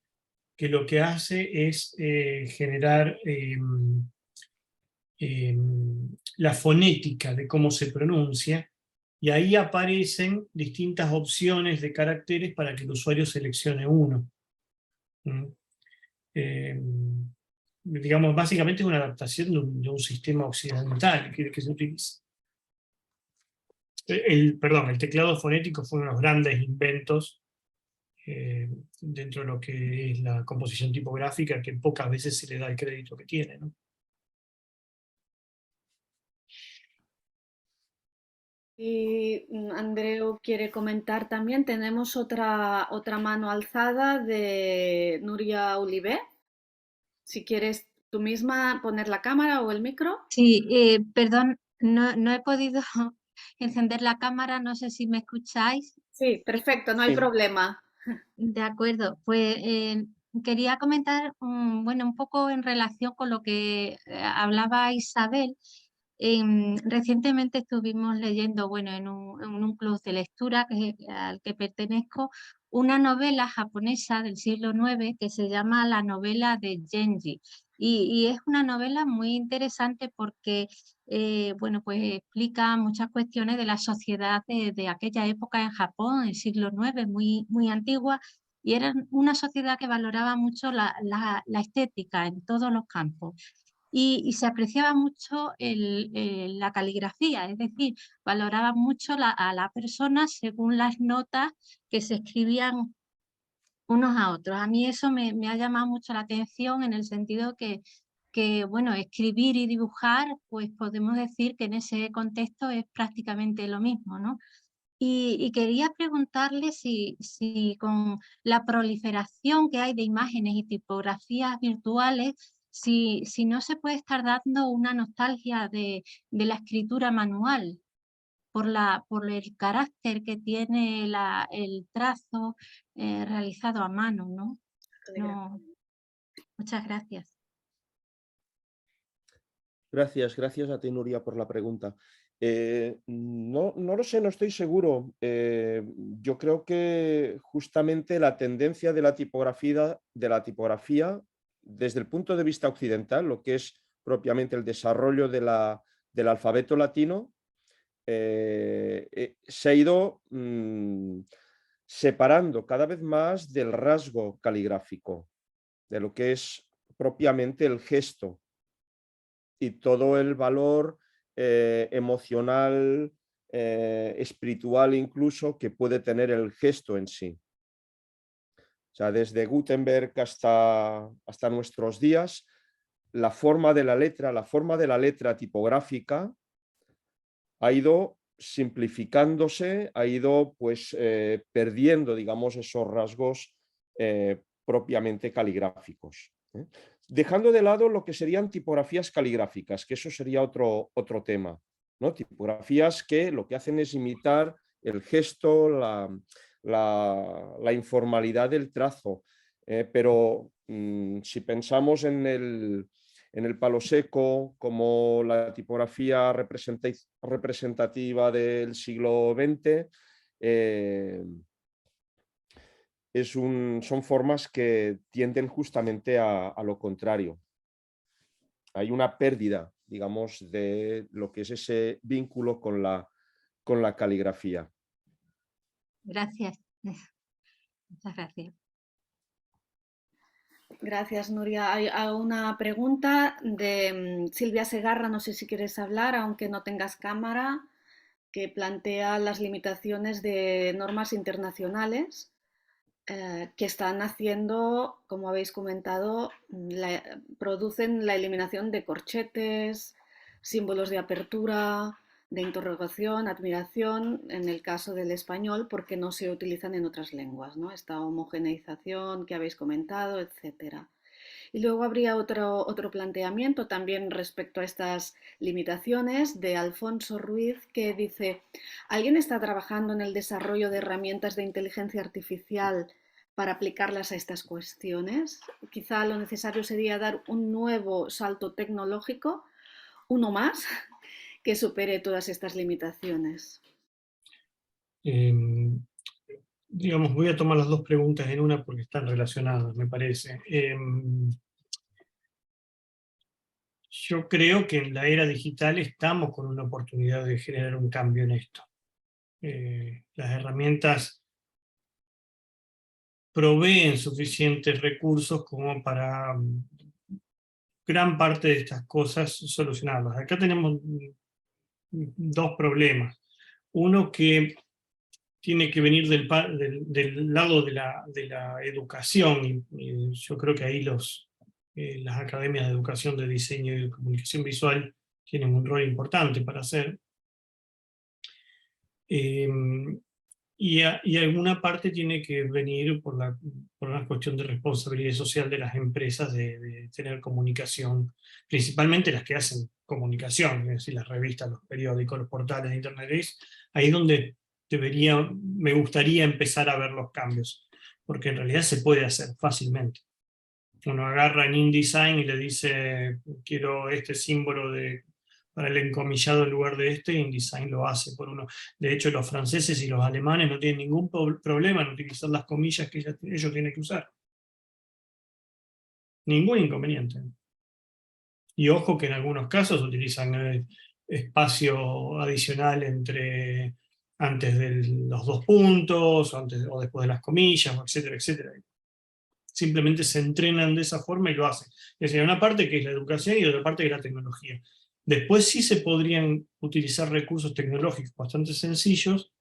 que lo que hace es generar la fonética de cómo se pronuncia, y ahí aparecen distintas opciones de caracteres para que el usuario seleccione uno. Digamos, básicamente es una adaptación de un sistema occidental que se utiliza. Perdón, el teclado fonético fue uno de los grandes inventos dentro de lo que es la composición tipográfica, que pocas veces se le da el crédito que tiene, ¿no? Y Andreu quiere comentar también, tenemos otra mano alzada de Nuria Olivé. Si quieres tú misma poner la cámara o el micro. Sí, perdón, no he podido encender la cámara, no sé si me escucháis. Sí, perfecto, no hay Sí. problema. De acuerdo, pues quería comentar bueno, un poco en relación con lo que hablaba Isabel. Recientemente estuvimos leyendo, bueno, en un club de lectura al que pertenezco, una novela japonesa del siglo IX que se llama La novela de Genji. Y es una novela muy interesante porque bueno, pues explica muchas cuestiones de la sociedad de aquella época en Japón, el siglo IX, muy antigua, y era una sociedad que valoraba mucho la estética en todos los campos. Y se apreciaba mucho la caligrafía, es decir, valoraba mucho a la persona según las notas que se escribían unos a otros. A mí eso me ha llamado mucho la atención en el sentido que, bueno, escribir y dibujar, pues podemos decir que en ese contexto es prácticamente lo mismo, ¿no? Y quería preguntarle si con la proliferación que hay de imágenes y tipografías virtuales, si no se puede estar dando una nostalgia de la escritura manual por el carácter que tiene el trazo realizado a mano, ¿no? Muchas gracias. Gracias a ti, Nuria, por la pregunta. No lo sé, no estoy seguro. Yo creo que justamente la tendencia de la tipografía, desde el punto de vista occidental, lo que es propiamente el desarrollo del alfabeto latino, se ha ido separando cada vez más del rasgo caligráfico, de lo que es propiamente el gesto y todo el valor emocional, espiritual incluso, que puede tener el gesto en sí. O sea, desde Gutenberg hasta nuestros días, la forma de la letra tipográfica ha ido simplificándose, ha ido pues perdiendo, digamos, esos rasgos propiamente caligráficos. Dejando de lado lo que serían tipografías caligráficas, que eso sería otro tema, ¿no? Tipografías que lo que hacen es imitar el gesto, la informalidad del trazo, pero si pensamos en el palo seco como la tipografía representativa del siglo XX, son formas que tienden justamente a lo contrario. Hay una pérdida, digamos, de lo que es ese vínculo con la caligrafía. Gracias. Muchas gracias. Gracias, Nuria. Hay una pregunta de Silvia Segarra, no sé si quieres hablar, aunque no tengas cámara, que plantea las limitaciones de normas internacionales que están haciendo, como habéis comentado, producen la eliminación de corchetes, símbolos de apertura, de interrogación, admiración, en el caso del español, porque no se utilizan en otras lenguas, ¿no? Esta homogeneización que habéis comentado, etcétera. Y luego habría otro planteamiento también respecto a estas limitaciones de Alfonso Ruiz, que dice, ¿alguien está trabajando en el desarrollo de herramientas de inteligencia artificial para aplicarlas a estas cuestiones? Quizá lo necesario sería dar un nuevo salto tecnológico, uno más, que supere todas estas limitaciones. Digamos, voy a tomar las dos preguntas en una porque están relacionadas, me parece. Yo creo que en la era digital estamos con una oportunidad de generar un cambio en esto. Las herramientas proveen suficientes recursos como para gran parte de estas cosas solucionarlas. Acá tenemos dos problemas. Uno que tiene que venir del lado de la educación, y yo creo que ahí las academias de educación de diseño y de comunicación visual tienen un rol importante para hacer. Y alguna parte tiene que venir por una cuestión de responsabilidad social de las empresas de tener comunicación, principalmente las que hacen comunicación, es decir, las revistas, los periódicos, los portales de internet. Ahí es donde me gustaría empezar a ver los cambios, porque en realidad se puede hacer fácilmente. Uno agarra en InDesign y le dice, quiero este símbolo para el encomillado en lugar de este, y InDesign lo hace por uno. De hecho, los franceses y los alemanes no tienen ningún problema en utilizar las comillas que ellos tienen que usar. Ningún inconveniente. Y ojo que en algunos casos utilizan espacio adicional antes de los dos puntos, o después de las comillas, etcétera, etcétera. Simplemente se entrenan de esa forma y lo hacen. Es decir, hay una parte que es la educación y otra parte que es la tecnología. Después sí se podrían utilizar recursos tecnológicos bastante sencillos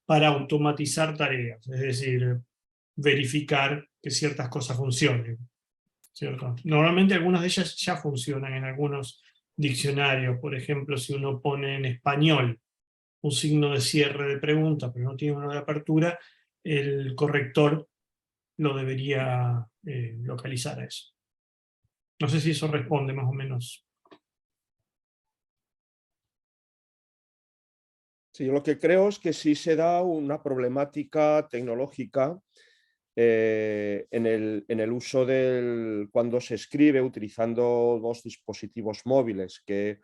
para automatizar tareas, es decir, verificar que ciertas cosas funcionen, ¿cierto? Normalmente algunas de ellas ya funcionan en algunos diccionarios. Por ejemplo, si uno pone en español un signo de cierre de pregunta, pero no tiene uno de apertura, el corrector lo debería localizar a eso. No sé si eso responde más o menos. Sí, yo lo que creo es que sí se da una problemática tecnológica en el uso cuando se escribe utilizando dos dispositivos móviles, que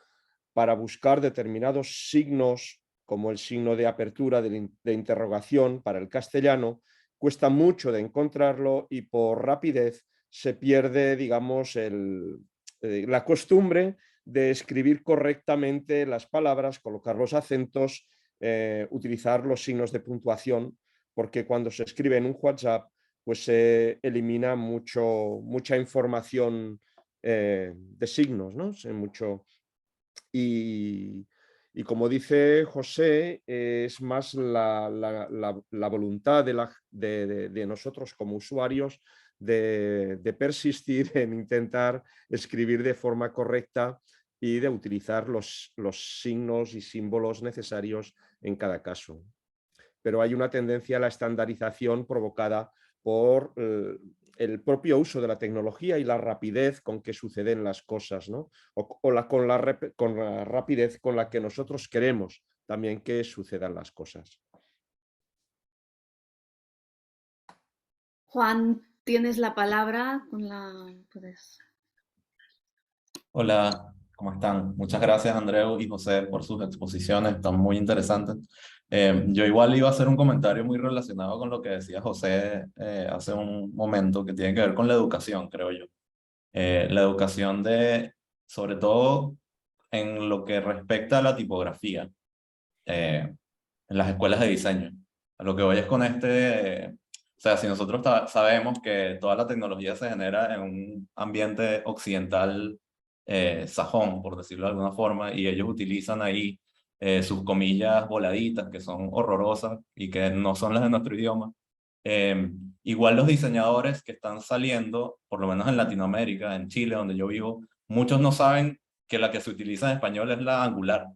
para buscar determinados signos, como el signo de apertura, de interrogación para el castellano, cuesta mucho de encontrarlo y por rapidez se pierde, digamos, la costumbre de escribir correctamente las palabras, colocar los acentos, utilizar los signos de puntuación, porque cuando se escribe en un WhatsApp, pues se elimina mucha información de signos, ¿no? Y como dice José, es más la voluntad de nosotros como usuarios de persistir en intentar escribir de forma correcta y de utilizar los signos y símbolos necesarios en cada caso. Pero hay una tendencia a la estandarización provocada por el propio uso de la tecnología y la rapidez con que suceden las cosas, ¿no? Con la rapidez con la que nosotros queremos también que sucedan las cosas. Juan, tienes la palabra. Hola, ¿cómo están? Muchas gracias, Andreu y José, por sus exposiciones, están muy interesantes. Yo igual iba a hacer un comentario muy relacionado con lo que decía José hace un momento, que tiene que ver con la educación, creo yo. La educación sobre todo en lo que respecta a la tipografía, en las escuelas de diseño. A lo que voy es con O sea, si nosotros sabemos que toda la tecnología se genera en un ambiente occidental sajón, por decirlo de alguna forma, y ellos utilizan ahí sus comillas voladitas, que son horrorosas y que no son las de nuestro idioma. Igual los diseñadores que están saliendo, por lo menos en Latinoamérica, en Chile, donde yo vivo, muchos no saben que la que se utiliza en español es la Angular,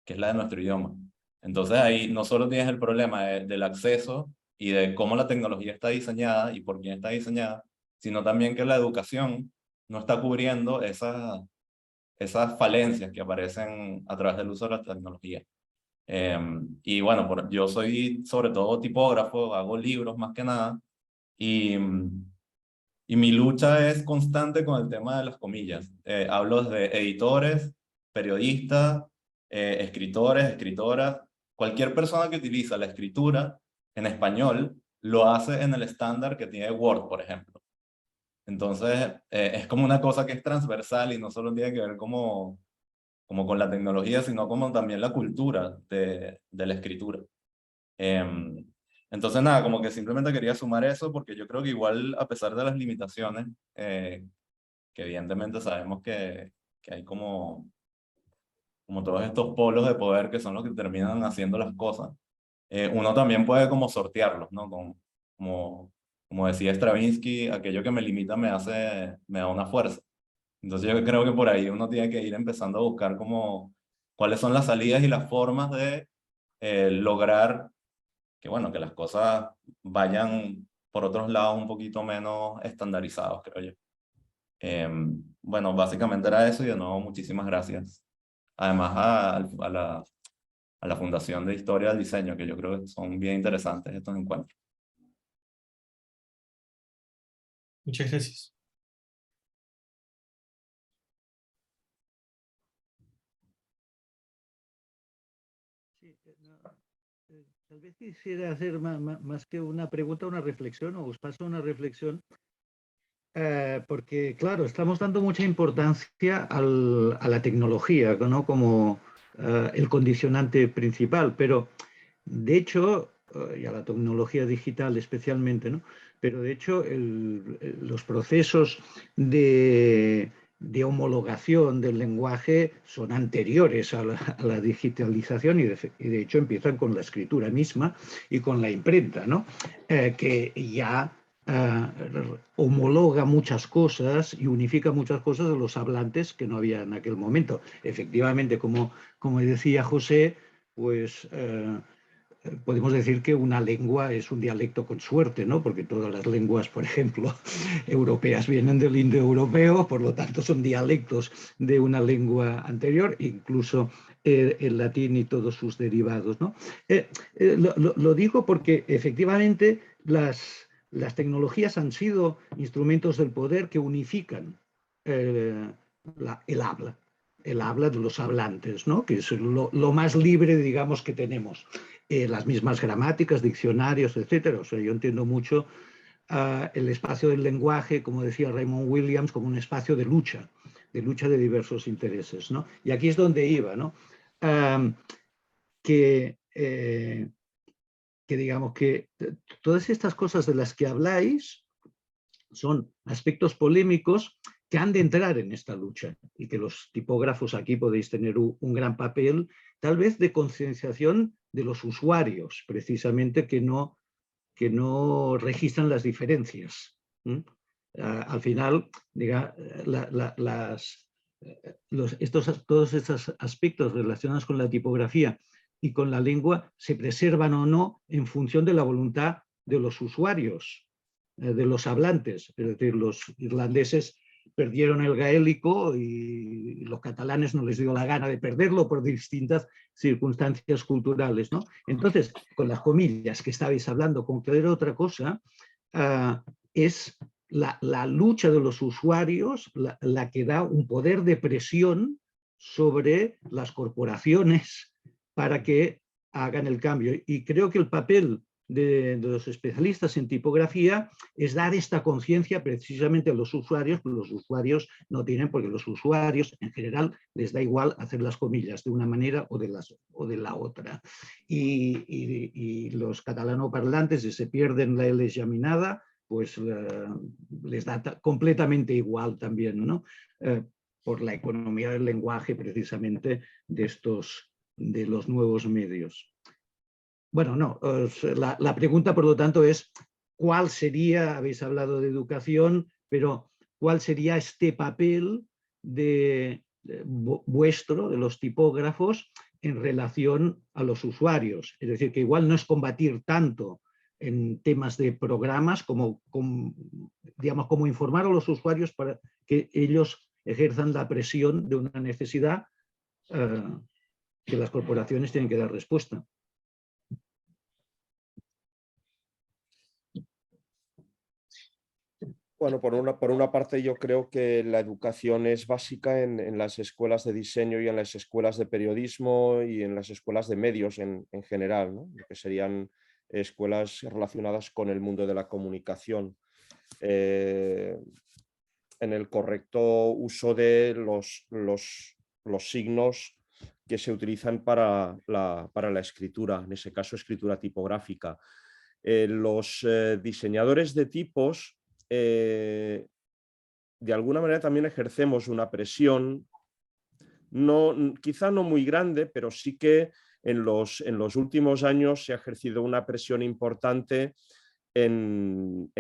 que es la de nuestro idioma. Entonces ahí no solo tienes el problema del acceso y de cómo la tecnología está diseñada y por quién está diseñada, sino también que la educación no está cubriendo esas falencias que aparecen a través del uso de la tecnología. Y bueno, yo soy sobre todo tipógrafo, hago libros más que nada, y mi lucha es constante con el tema de las comillas. Hablo de editores, periodistas, escritores, escritoras. Cualquier persona que utiliza la escritura en español lo hace en el estándar que tiene Word, por ejemplo. Entonces, es como una cosa que es transversal y no solo tiene que ver como con la tecnología, sino como también la cultura de la escritura. Entonces, nada, como que simplemente quería sumar eso porque yo creo que igual, a pesar de las limitaciones, que evidentemente sabemos que hay como todos estos polos de poder que son los que terminan haciendo las cosas, uno también puede como sortearlos, ¿no? Como decía Stravinsky, aquello que me limita me da una fuerza. Entonces yo creo que por ahí uno tiene que ir empezando a buscar como cuáles son las salidas y las formas de lograr que, bueno, que las cosas vayan por otros lados un poquito menos estandarizados, creo yo. Bueno, básicamente era eso y de nuevo muchísimas gracias. Además a la Fundación de Historia del Diseño, que yo creo que son bien interesantes estos encuentros. Muchas gracias. Sí, tal vez quisiera hacer más que una pregunta, una reflexión, o os paso una reflexión, porque, claro, estamos dando mucha importancia a la tecnología, ¿no? Como el condicionante principal, pero de hecho, y a la tecnología digital especialmente, ¿no? Pero de hecho, los procesos de homologación del lenguaje son anteriores a la digitalización y de hecho empiezan con la escritura misma y con la imprenta, ¿no? Que ya homologa muchas cosas y unifica muchas cosas de los hablantes que no había en aquel momento. Efectivamente, como decía José, pues podemos decir que una lengua es un dialecto con suerte, ¿no? Porque todas las lenguas, por ejemplo, europeas vienen del indoeuropeo, por lo tanto son dialectos de una lengua anterior, incluso el latín y todos sus derivados, ¿no? Lo digo porque efectivamente las tecnologías han sido instrumentos del poder que unifican el habla de los hablantes, ¿no? Que es lo más libre, digamos, que tenemos. Las mismas gramáticas, diccionarios, etcétera. O sea, yo entiendo mucho el espacio del lenguaje, como decía Raymond Williams, como un espacio de lucha de diversos intereses, ¿no? Y aquí es donde iba, ¿no? Que digamos que todas estas cosas de las que habláis son aspectos polémicos que han de entrar en esta lucha y que los tipógrafos aquí podéis tener un gran papel, tal vez de concienciación de los usuarios, precisamente que no registran las diferencias. Al final, todos estos aspectos relacionados con la tipografía y con la lengua se preservan o no en función de la voluntad de los usuarios, de los hablantes. Es decir, los irlandeses perdieron el gaélico y los catalanes no les dio la gana de perderlo por distintas circunstancias culturales, ¿no? Entonces, con las comillas que estabais hablando, con cualquier otra cosa, es la lucha de los usuarios la que da un poder de presión sobre las corporaciones para que hagan el cambio. Y creo que el papel de los especialistas en tipografía es dar esta conciencia precisamente a los usuarios, pero los usuarios no tienen, porque los usuarios en general les da igual hacer las comillas de una manera o de la otra. Y los catalanoparlantes, si se pierden la L geminada, pues les da completamente igual también, ¿no? Por la economía del lenguaje precisamente de los nuevos medios. Bueno, no, la pregunta por lo tanto es ¿cuál sería, habéis hablado de educación, pero cuál sería este papel vuestro, de los tipógrafos, en relación a los usuarios? Es decir, que igual no es combatir tanto en temas de programas como informar a los usuarios para que ellos ejerzan la presión de una necesidad que las corporaciones tienen que dar respuesta. Bueno, por una parte yo creo que la educación es básica en las escuelas de diseño y en las escuelas de periodismo y en las escuelas de medios en general, ¿no? Que serían escuelas relacionadas con el mundo de la comunicación. En el correcto uso de los signos que se utilizan para la escritura, en ese caso escritura tipográfica. Los diseñadores de tipos de alguna manera también ejercemos una presión, quizá no muy grande, pero sí que en los últimos años se ha ejercido una presión importante en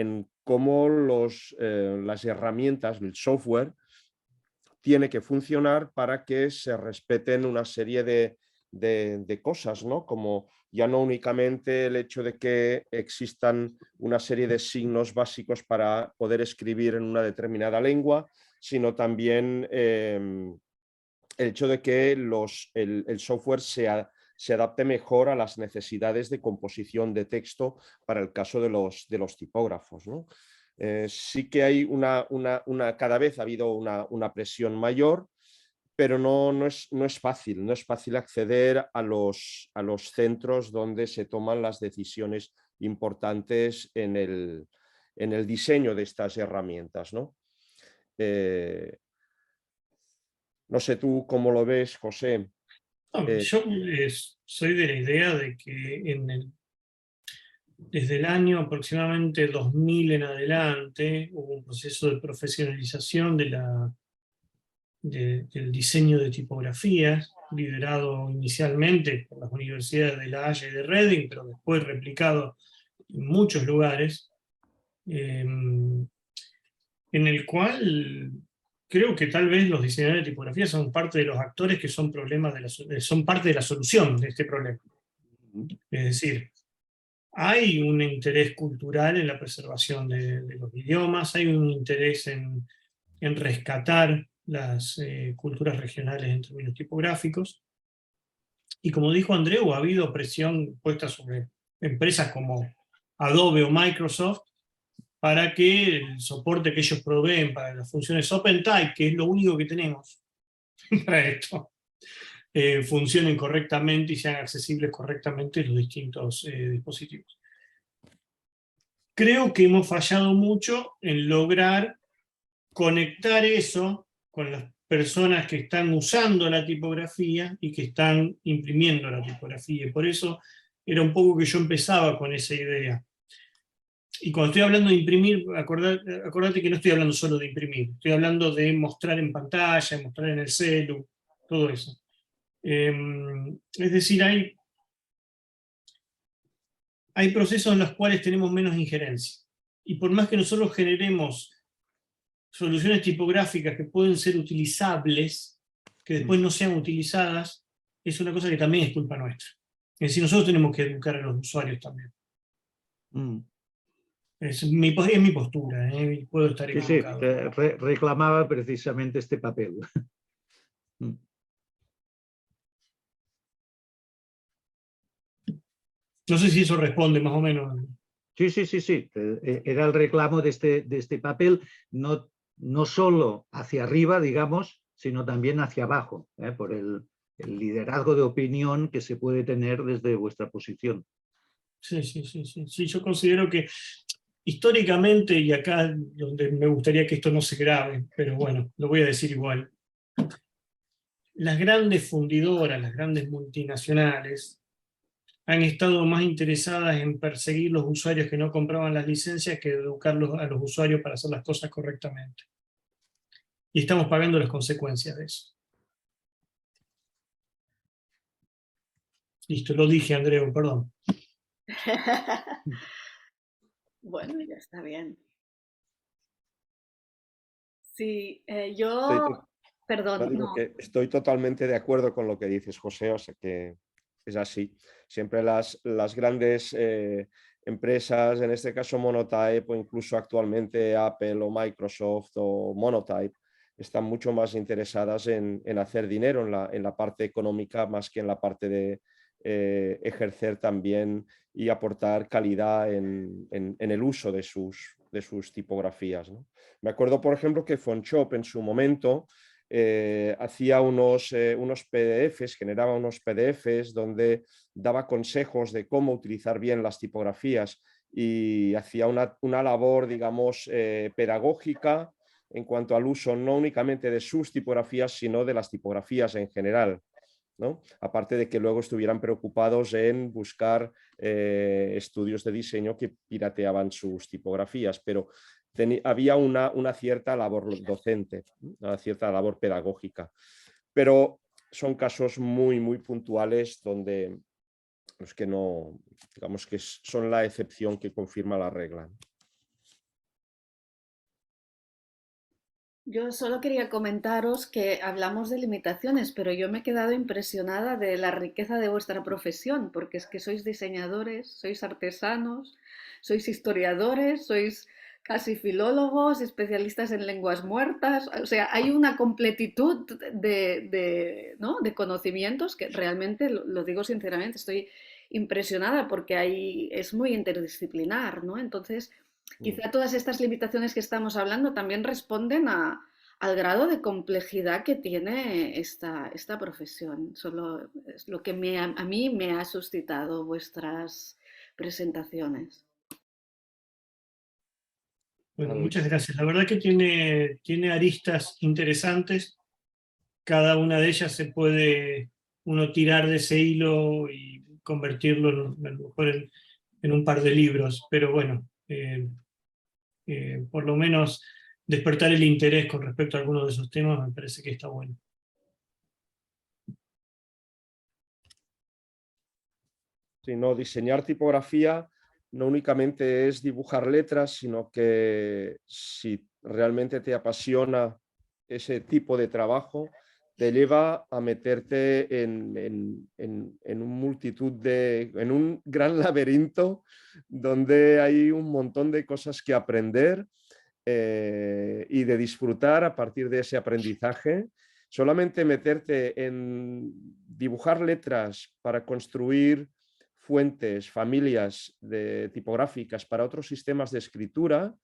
cómo las herramientas, el software, tiene que funcionar para que se respeten una serie de cosas, ¿no? Como ya no únicamente el hecho de que existan una serie de signos básicos para poder escribir en una determinada lengua, sino también el hecho de que el software se adapte mejor a las necesidades de composición de texto para el caso de los tipógrafos, ¿no? Sí que hay cada vez ha habido una presión mayor, pero no es fácil acceder a los centros donde se toman las decisiones importantes en el diseño de estas herramientas, ¿no? No sé tú cómo lo ves, José. Yo soy de la idea de que desde el año aproximadamente 2000 en adelante hubo un proceso de profesionalización del diseño de tipografías, liderado inicialmente por las universidades de La Haya y de Reading, pero después replicado en muchos lugares, en el cual creo que tal vez los diseñadores de tipografía son parte de los actores que son parte de la solución de este problema. Es decir, hay un interés cultural en la preservación de los idiomas, hay un interés en rescatar las culturas regionales en términos tipográficos, y como dijo Andreu, ha habido presión puesta sobre empresas como Adobe o Microsoft para que el soporte que ellos proveen para las funciones OpenType, que es lo único que tenemos para esto, funcionen correctamente y sean accesibles correctamente los distintos dispositivos. Creo que hemos fallado mucho en lograr conectar eso con las personas que están usando la tipografía y que están imprimiendo la tipografía. Y por eso era un poco que yo empezaba con esa idea. Y cuando estoy hablando de imprimir, acordate que no estoy hablando solo de imprimir, estoy hablando de mostrar en pantalla, mostrar en el celu, todo eso. Es decir, hay procesos en los cuales tenemos menos injerencia. Y por más que nosotros generemos soluciones tipográficas que pueden ser utilizables, que después no sean utilizadas, es una cosa que también es culpa nuestra. Es decir, nosotros tenemos que educar a los usuarios también. Es mi postura, puedo estar equivocado. Sí, reclamaba precisamente este papel. No sé si eso responde más o menos. Sí. Era el reclamo de este papel, no solo hacia arriba, digamos, sino también hacia abajo, por el liderazgo de opinión que se puede tener desde vuestra posición. Sí, sí, sí, sí. Sí, yo considero que históricamente, y acá donde me gustaría que esto no se grabe, pero bueno, lo voy a decir igual, las grandes fundidoras, las grandes multinacionales, han estado más interesadas en perseguir los usuarios que no compraban las licencias que educarlos a los usuarios para hacer las cosas correctamente. Y estamos pagando las consecuencias de eso. Listo, lo dije, Andreu, perdón. Bueno, ya está bien. Sí, Estoy, yo, no, perdón, digo no. que estoy totalmente de acuerdo con lo que dices, José, o sea que es así. Siempre las grandes empresas, en este caso Monotype o incluso actualmente Apple o Microsoft o Monotype, están mucho más interesadas en hacer dinero en la parte económica más que en la parte de ejercer también y aportar calidad en el uso de sus tipografías, ¿no? Me acuerdo, por ejemplo, que Fontshop en su momento hacía unos PDFs, generaba unos PDFs donde daba consejos de cómo utilizar bien las tipografías y hacía una labor, digamos, pedagógica en cuanto al uso no únicamente de sus tipografías, sino de las tipografías en general, ¿no? Aparte de que luego estuvieran preocupados en buscar estudios de diseño que pirateaban sus tipografías, pero había una cierta labor docente, una cierta labor pedagógica. Pero son casos muy, muy puntuales donde los que no, digamos que son la excepción que confirma la regla. Yo solo quería comentaros que hablamos de limitaciones, pero yo me he quedado impresionada de la riqueza de vuestra profesión, porque es que sois diseñadores, sois artesanos, sois historiadores, sois casi filólogos, especialistas en lenguas muertas, o sea, hay una completitud ¿no? de conocimientos que realmente, lo digo sinceramente, estoy impresionada porque es muy interdisciplinar, ¿no? Entonces, quizá todas estas limitaciones que estamos hablando también responden al grado de complejidad que tiene esta profesión. Solo es lo que a mí me ha suscitado vuestras presentaciones. Bueno, muchas gracias. La verdad que tiene aristas interesantes. Cada una de ellas se puede uno tirar de ese hilo y convertirlo a lo mejor en un par de libros. Pero bueno, por lo menos despertar el interés con respecto a algunos de esos temas me parece que está bueno. Sí, no, diseñar tipografía no únicamente es dibujar letras, sino que si realmente te apasiona ese tipo de trabajo, te lleva a meterte en un multitud en un gran laberinto donde hay un montón de cosas que aprender y de disfrutar a partir de ese aprendizaje. Solamente meterte en dibujar letras para construir fuentes, familias tipográficas para otros sistemas de escritura,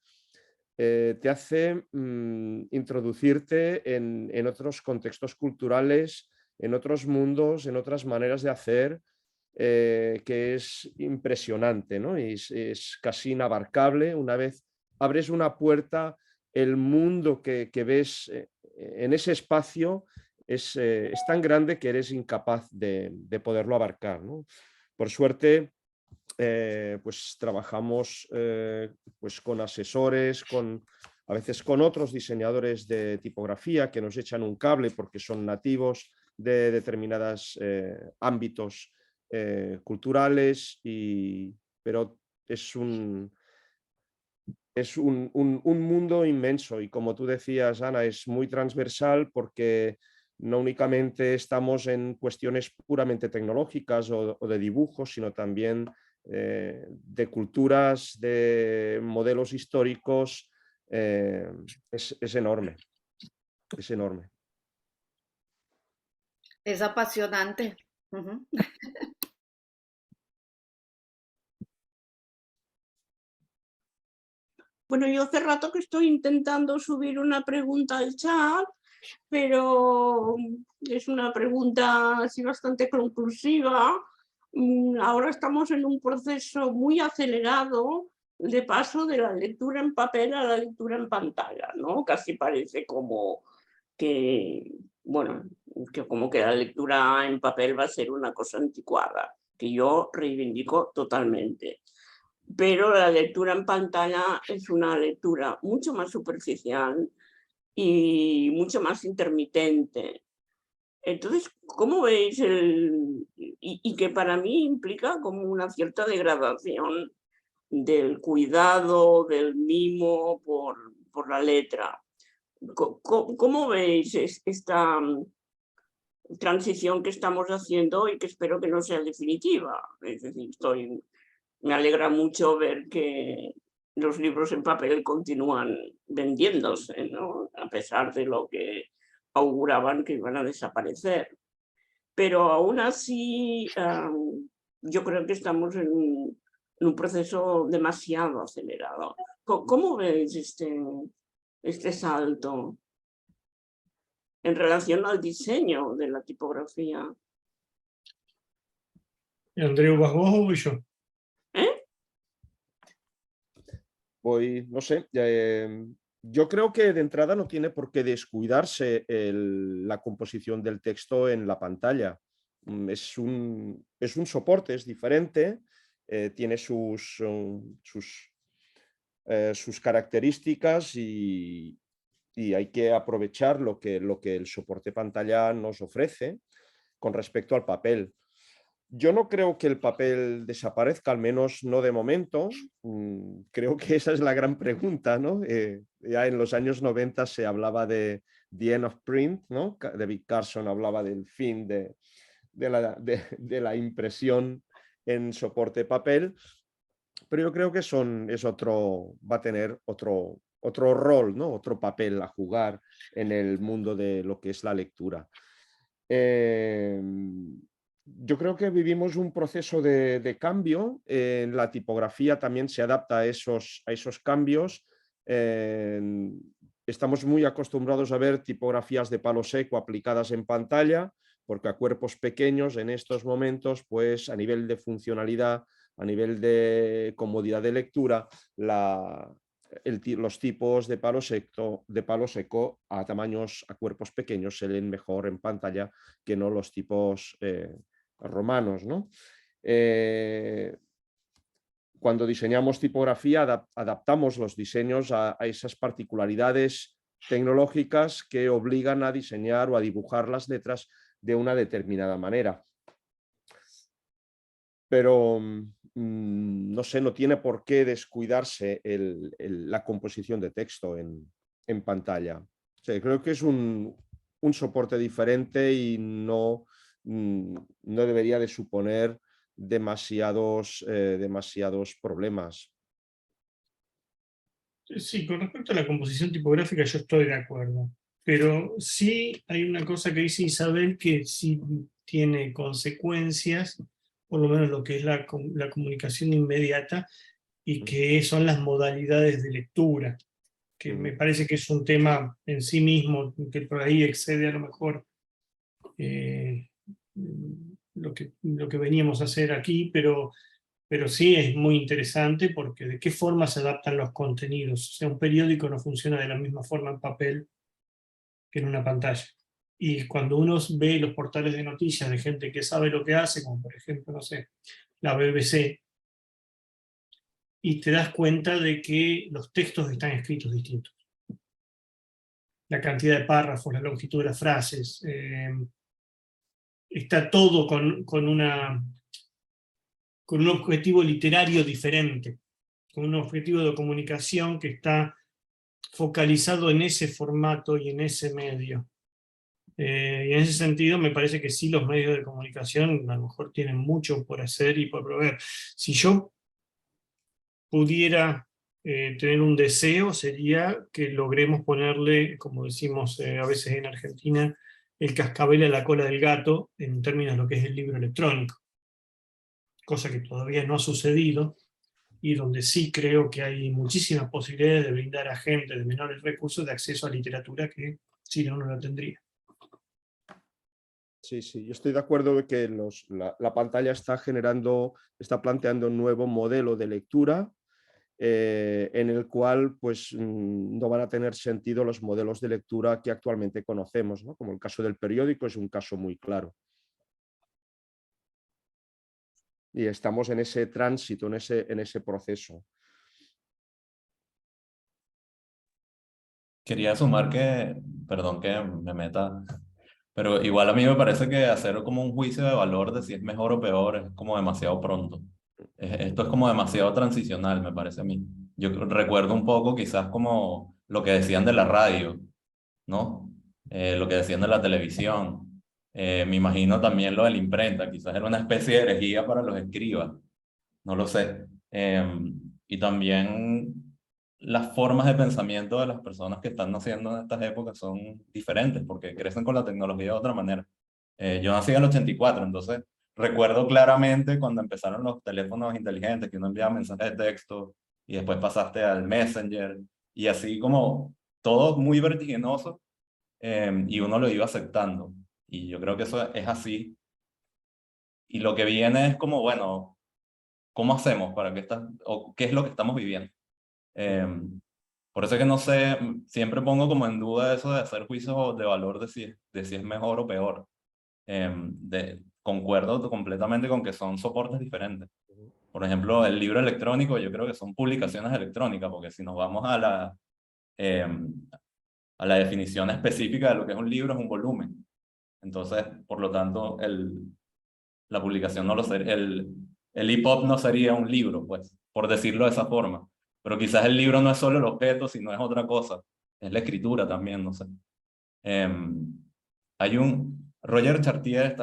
te hace introducirte en otros contextos culturales, en otros mundos, en otras maneras de hacer, que es impresionante, ¿no? Es casi inabarcable. Una vez abres una puerta, el mundo que ves en ese espacio es tan grande que eres incapaz de poderlo abarcar, ¿no? Por suerte, pues trabajamos pues con asesores, a veces con otros diseñadores de tipografía que nos echan un cable porque son nativos de determinados ámbitos culturales, pero es un mundo inmenso y, como tú decías, Ana, es muy transversal porque no únicamente estamos en cuestiones puramente tecnológicas o de dibujos, sino también de culturas, de modelos históricos. Es enorme, es enorme. Es apasionante. Bueno, yo hace rato que estoy intentando subir una pregunta al chat, pero es una pregunta así bastante conclusiva ahora estamos en un proceso muy acelerado de paso de la lectura en papel a la lectura en pantalla, ¿no? Casi parece como que, bueno, que como que la lectura en papel va a ser una cosa anticuada, que yo reivindico totalmente. Pero la lectura en pantalla es una lectura mucho más superficial y mucho más intermitente. Entonces, ¿cómo veis y que para mí implica como una cierta degradación del cuidado, del mimo por la letra? ¿Cómo veis esta transición que estamos haciendo y que espero que no sea definitiva? Es decir, me alegra mucho ver que los libros en papel continúan vendiéndose, ¿no? A pesar de lo que auguraban que iban a desaparecer. Pero aún así, yo creo que estamos en un proceso demasiado acelerado. ¿Cómo veis este salto en relación al diseño de la tipografía? Andreu, ¿vas vos o voy yo? No sé, yo creo que de entrada no tiene por qué descuidarse la composición del texto en la pantalla. Es un soporte, es diferente, tiene sus características y hay que aprovechar lo que el soporte pantalla nos ofrece con respecto al papel. Yo no creo que el papel desaparezca, al menos no de momento. Creo que esa es la gran pregunta, ¿no? Ya en los años 90 se hablaba de the end of print, ¿no? David Carson hablaba del fin de la impresión en soporte papel, pero yo creo que va a tener otro rol, ¿no? Otro papel a jugar en el mundo de lo que es la lectura. Yo creo que vivimos un proceso de cambio. La tipografía también se adapta a esos cambios. Estamos muy acostumbrados a ver tipografías de palo seco aplicadas en pantalla, porque a cuerpos pequeños en estos momentos, pues a nivel de funcionalidad, a nivel de comodidad de lectura, los tipos de palo seco a cuerpos pequeños se leen mejor en pantalla que no los tipos romanos, ¿no? Cuando diseñamos tipografía adaptamos los diseños a esas particularidades tecnológicas que obligan a diseñar o a dibujar las letras de una determinada manera. Pero no sé, no tiene por qué descuidarse la composición de texto en pantalla. O sea, creo que es un soporte diferente y no debería de suponer demasiados problemas. Sí, con respecto a la composición tipográfica yo estoy de acuerdo, pero sí hay una cosa que dice Isabel que sí tiene consecuencias, por lo menos lo que es la comunicación inmediata, y que son las modalidades de lectura, que me parece que es un tema en sí mismo, que por ahí excede a lo mejor lo que veníamos a hacer aquí, pero sí es muy interesante porque de qué forma se adaptan los contenidos. O sea, un periódico no funciona de la misma forma en papel que en una pantalla. Y cuando uno ve los portales de noticias de gente que sabe lo que hace, como por ejemplo, no sé, la BBC, y te das cuenta de que los textos están escritos distintos. La cantidad de párrafos, la longitud de las frases, está todo con un objetivo literario diferente, con un objetivo de comunicación que está focalizado en ese formato y en ese medio. Y en ese sentido me parece que sí, los medios de comunicación a lo mejor tienen mucho por hacer y por proveer. Si yo pudiera tener un deseo, sería que logremos ponerle, como decimos a veces en Argentina, el cascabel a la cola del gato en términos de lo que es el libro electrónico. Cosa que todavía no ha sucedido, y donde sí creo que hay muchísimas posibilidades de brindar a gente de menores recursos de acceso a literatura que si no, no la tendría. Sí, yo estoy de acuerdo de que la pantalla está planteando un nuevo modelo de lectura en el cual pues no van a tener sentido los modelos de lectura que actualmente conocemos, ¿no? Como el caso del periódico es un caso muy claro. Y estamos en ese tránsito, en ese proceso. Quería sumar que, perdón que me meta, pero igual a mí me parece que hacer como un juicio de valor de si es mejor o peor es como demasiado pronto. Esto es como demasiado transicional, me parece a mí. Yo recuerdo un poco quizás como lo que decían de la radio, ¿no? Lo que decían de la televisión. Me imagino también lo de la imprenta, quizás era una especie de herejía para los escribas, no lo sé. Y también las formas de pensamiento de las personas que están naciendo en estas épocas son diferentes porque crecen con la tecnología de otra manera. Yo nací en el 84, entonces recuerdo claramente cuando empezaron los teléfonos inteligentes, que uno enviaba mensajes de texto y después pasaste al Messenger y así como todo muy vertiginoso, y uno lo iba aceptando. Y yo creo que eso es así. Y lo que viene es como, bueno, ¿cómo hacemos para que o qué es lo que estamos viviendo? Por eso es que no sé, siempre pongo como en duda eso de hacer juicios de valor de si es mejor o peor. Concuerdo completamente con que son soportes diferentes. Por ejemplo, el libro electrónico yo creo que son publicaciones electrónicas, porque si nos vamos a la definición específica de lo que es un libro, es un volumen. Entonces, por lo tanto, la publicación no lo sería, el EPUB no sería un libro, pues, por decirlo de esa forma. Pero quizás el libro no es solo el objeto, sino es otra cosa. Es la escritura también, no sé. Roger Chartier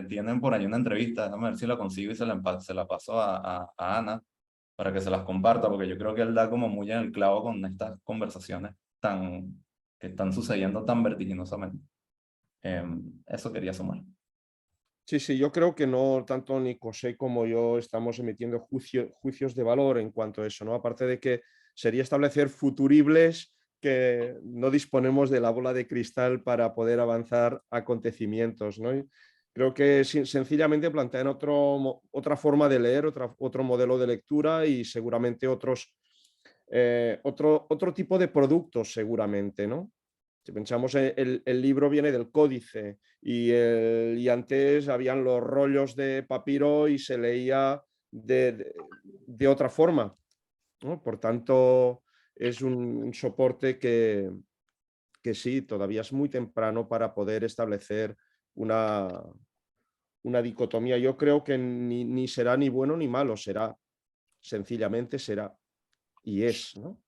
tienen por ahí una entrevista, déjame ver si la consigo y se la paso a Ana para que se las comparta, porque yo creo que él da como muy en el clavo con estas conversaciones que están sucediendo tan vertiginosamente. Eso quería sumar. Sí, yo creo que no tanto ni José como yo estamos emitiendo juicios de valor en cuanto a eso, ¿no? Aparte de que sería establecer futuribles que no disponemos de la bola de cristal para poder avanzar acontecimientos, ¿no? Y creo que sencillamente plantean otra forma de leer, otro modelo de lectura y seguramente otro tipo de productos seguramente, ¿no? Si pensamos, el libro viene del códice y antes habían los rollos de papiro y se leía de otra forma, ¿no? Por tanto, es un soporte que sí, todavía es muy temprano para poder establecer una dicotomía. Yo creo que ni será ni bueno ni malo, sencillamente será y es, ¿no?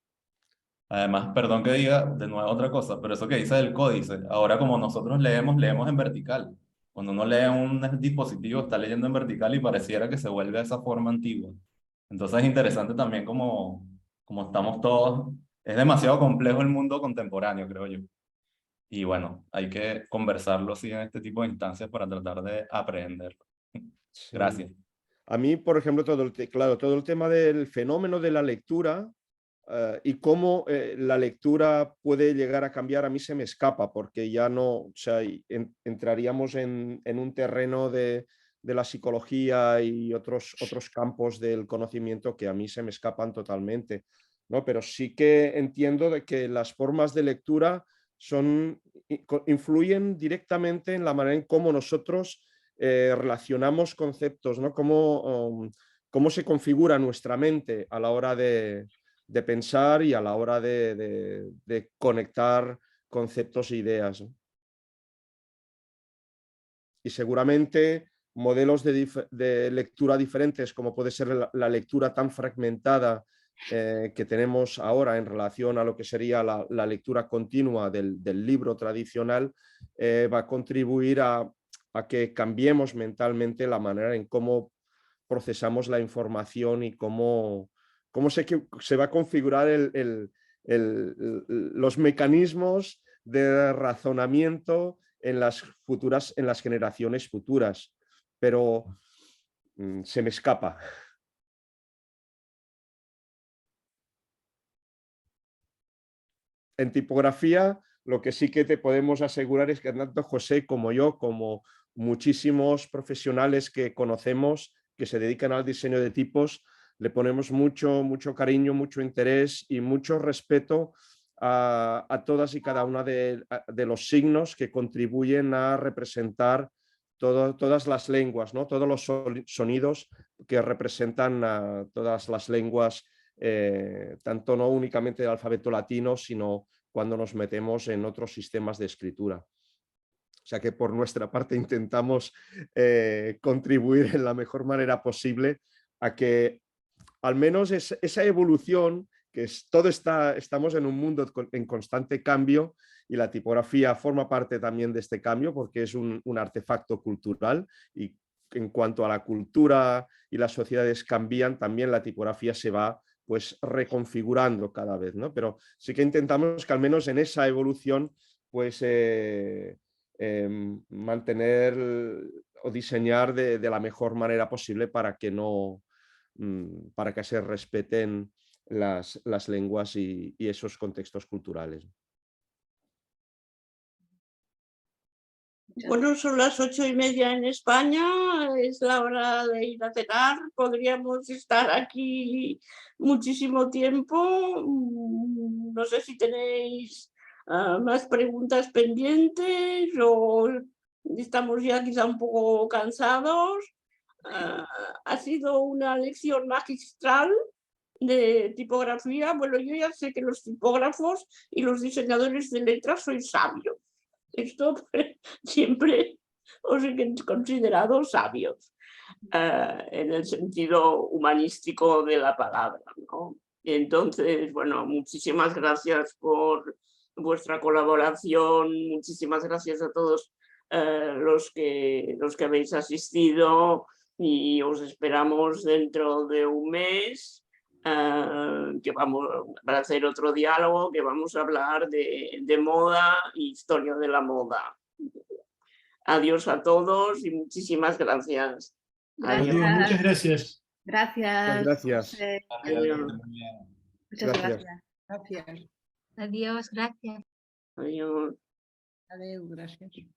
Además, perdón que diga de nuevo otra cosa, pero eso que dice del códice, ahora como nosotros leemos en vertical. Cuando uno lee un dispositivo, está leyendo en vertical y pareciera que se vuelve a esa forma antigua. Entonces es interesante también como estamos todos. Es demasiado complejo el mundo contemporáneo, creo yo. Y bueno, hay que conversarlo así en este tipo de instancias para tratar de aprenderlo. Sí. Gracias. A mí, por ejemplo, todo el tema del fenómeno de la lectura y cómo la lectura puede llegar a cambiar, a mí se me escapa, porque ya no, o sea, entraríamos en un terreno de la psicología y otros campos del conocimiento que a mí se me escapan totalmente, ¿no? Pero sí que entiendo de que las formas de lectura influyen directamente en la manera en cómo nosotros relacionamos conceptos, ¿no? Cómo se configura nuestra mente a la hora de pensar y a la hora de conectar conceptos e ideas, ¿no? Y seguramente modelos de lectura diferentes, como puede ser la lectura tan fragmentada que tenemos ahora en relación a lo que sería la lectura continua del libro tradicional, va a contribuir a que cambiemos mentalmente la manera en cómo procesamos la información y cómo se va a configurar los mecanismos de razonamiento en las generaciones futuras, pero se me escapa. En tipografía Lo que sí que te podemos asegurar es que tanto José como yo, como muchísimos profesionales que conocemos que se dedican al diseño de tipos, le ponemos mucho cariño, mucho interés y mucho respeto a todas y cada una de los signos que contribuyen a representar todas las lenguas, ¿no? Todos los sonidos que representan a todas las lenguas, tanto no únicamente del alfabeto latino, sino cuando nos metemos en otros sistemas de escritura. O sea que por nuestra parte intentamos contribuir en la mejor manera posible a que al menos esa evolución, que estamos en un mundo en constante cambio y la tipografía forma parte también de este cambio porque es un artefacto cultural y en cuanto a la cultura y las sociedades cambian, también la tipografía se va pues reconfigurando cada vez, ¿no? Pero sí que intentamos que al menos en esa evolución pues mantener o diseñar de la mejor manera posible para que para que se respeten las lenguas y esos contextos culturales. Bueno, son las 8:30 en España, es la hora de ir a cenar. Podríamos estar aquí muchísimo tiempo. No sé si tenéis más preguntas pendientes o estamos ya quizá un poco cansados. Ha sido una lección magistral de tipografía. Bueno, yo ya sé que los tipógrafos y los diseñadores de letras sois sabios. Esto siempre os he considerado sabios en el sentido humanístico de la palabra, ¿no? Entonces, bueno, muchísimas gracias por vuestra colaboración, muchísimas gracias a todos los que habéis asistido y os esperamos dentro de un mes. Que vamos para hacer otro diálogo, que vamos a hablar de moda e historia de la moda. Adiós a todos y muchísimas gracias. Adiós, muchas gracias. Gracias. Gracias. Adiós. Muchas Gracias. gracias. Adiós, gracias. Adiós. Adeu, gracias.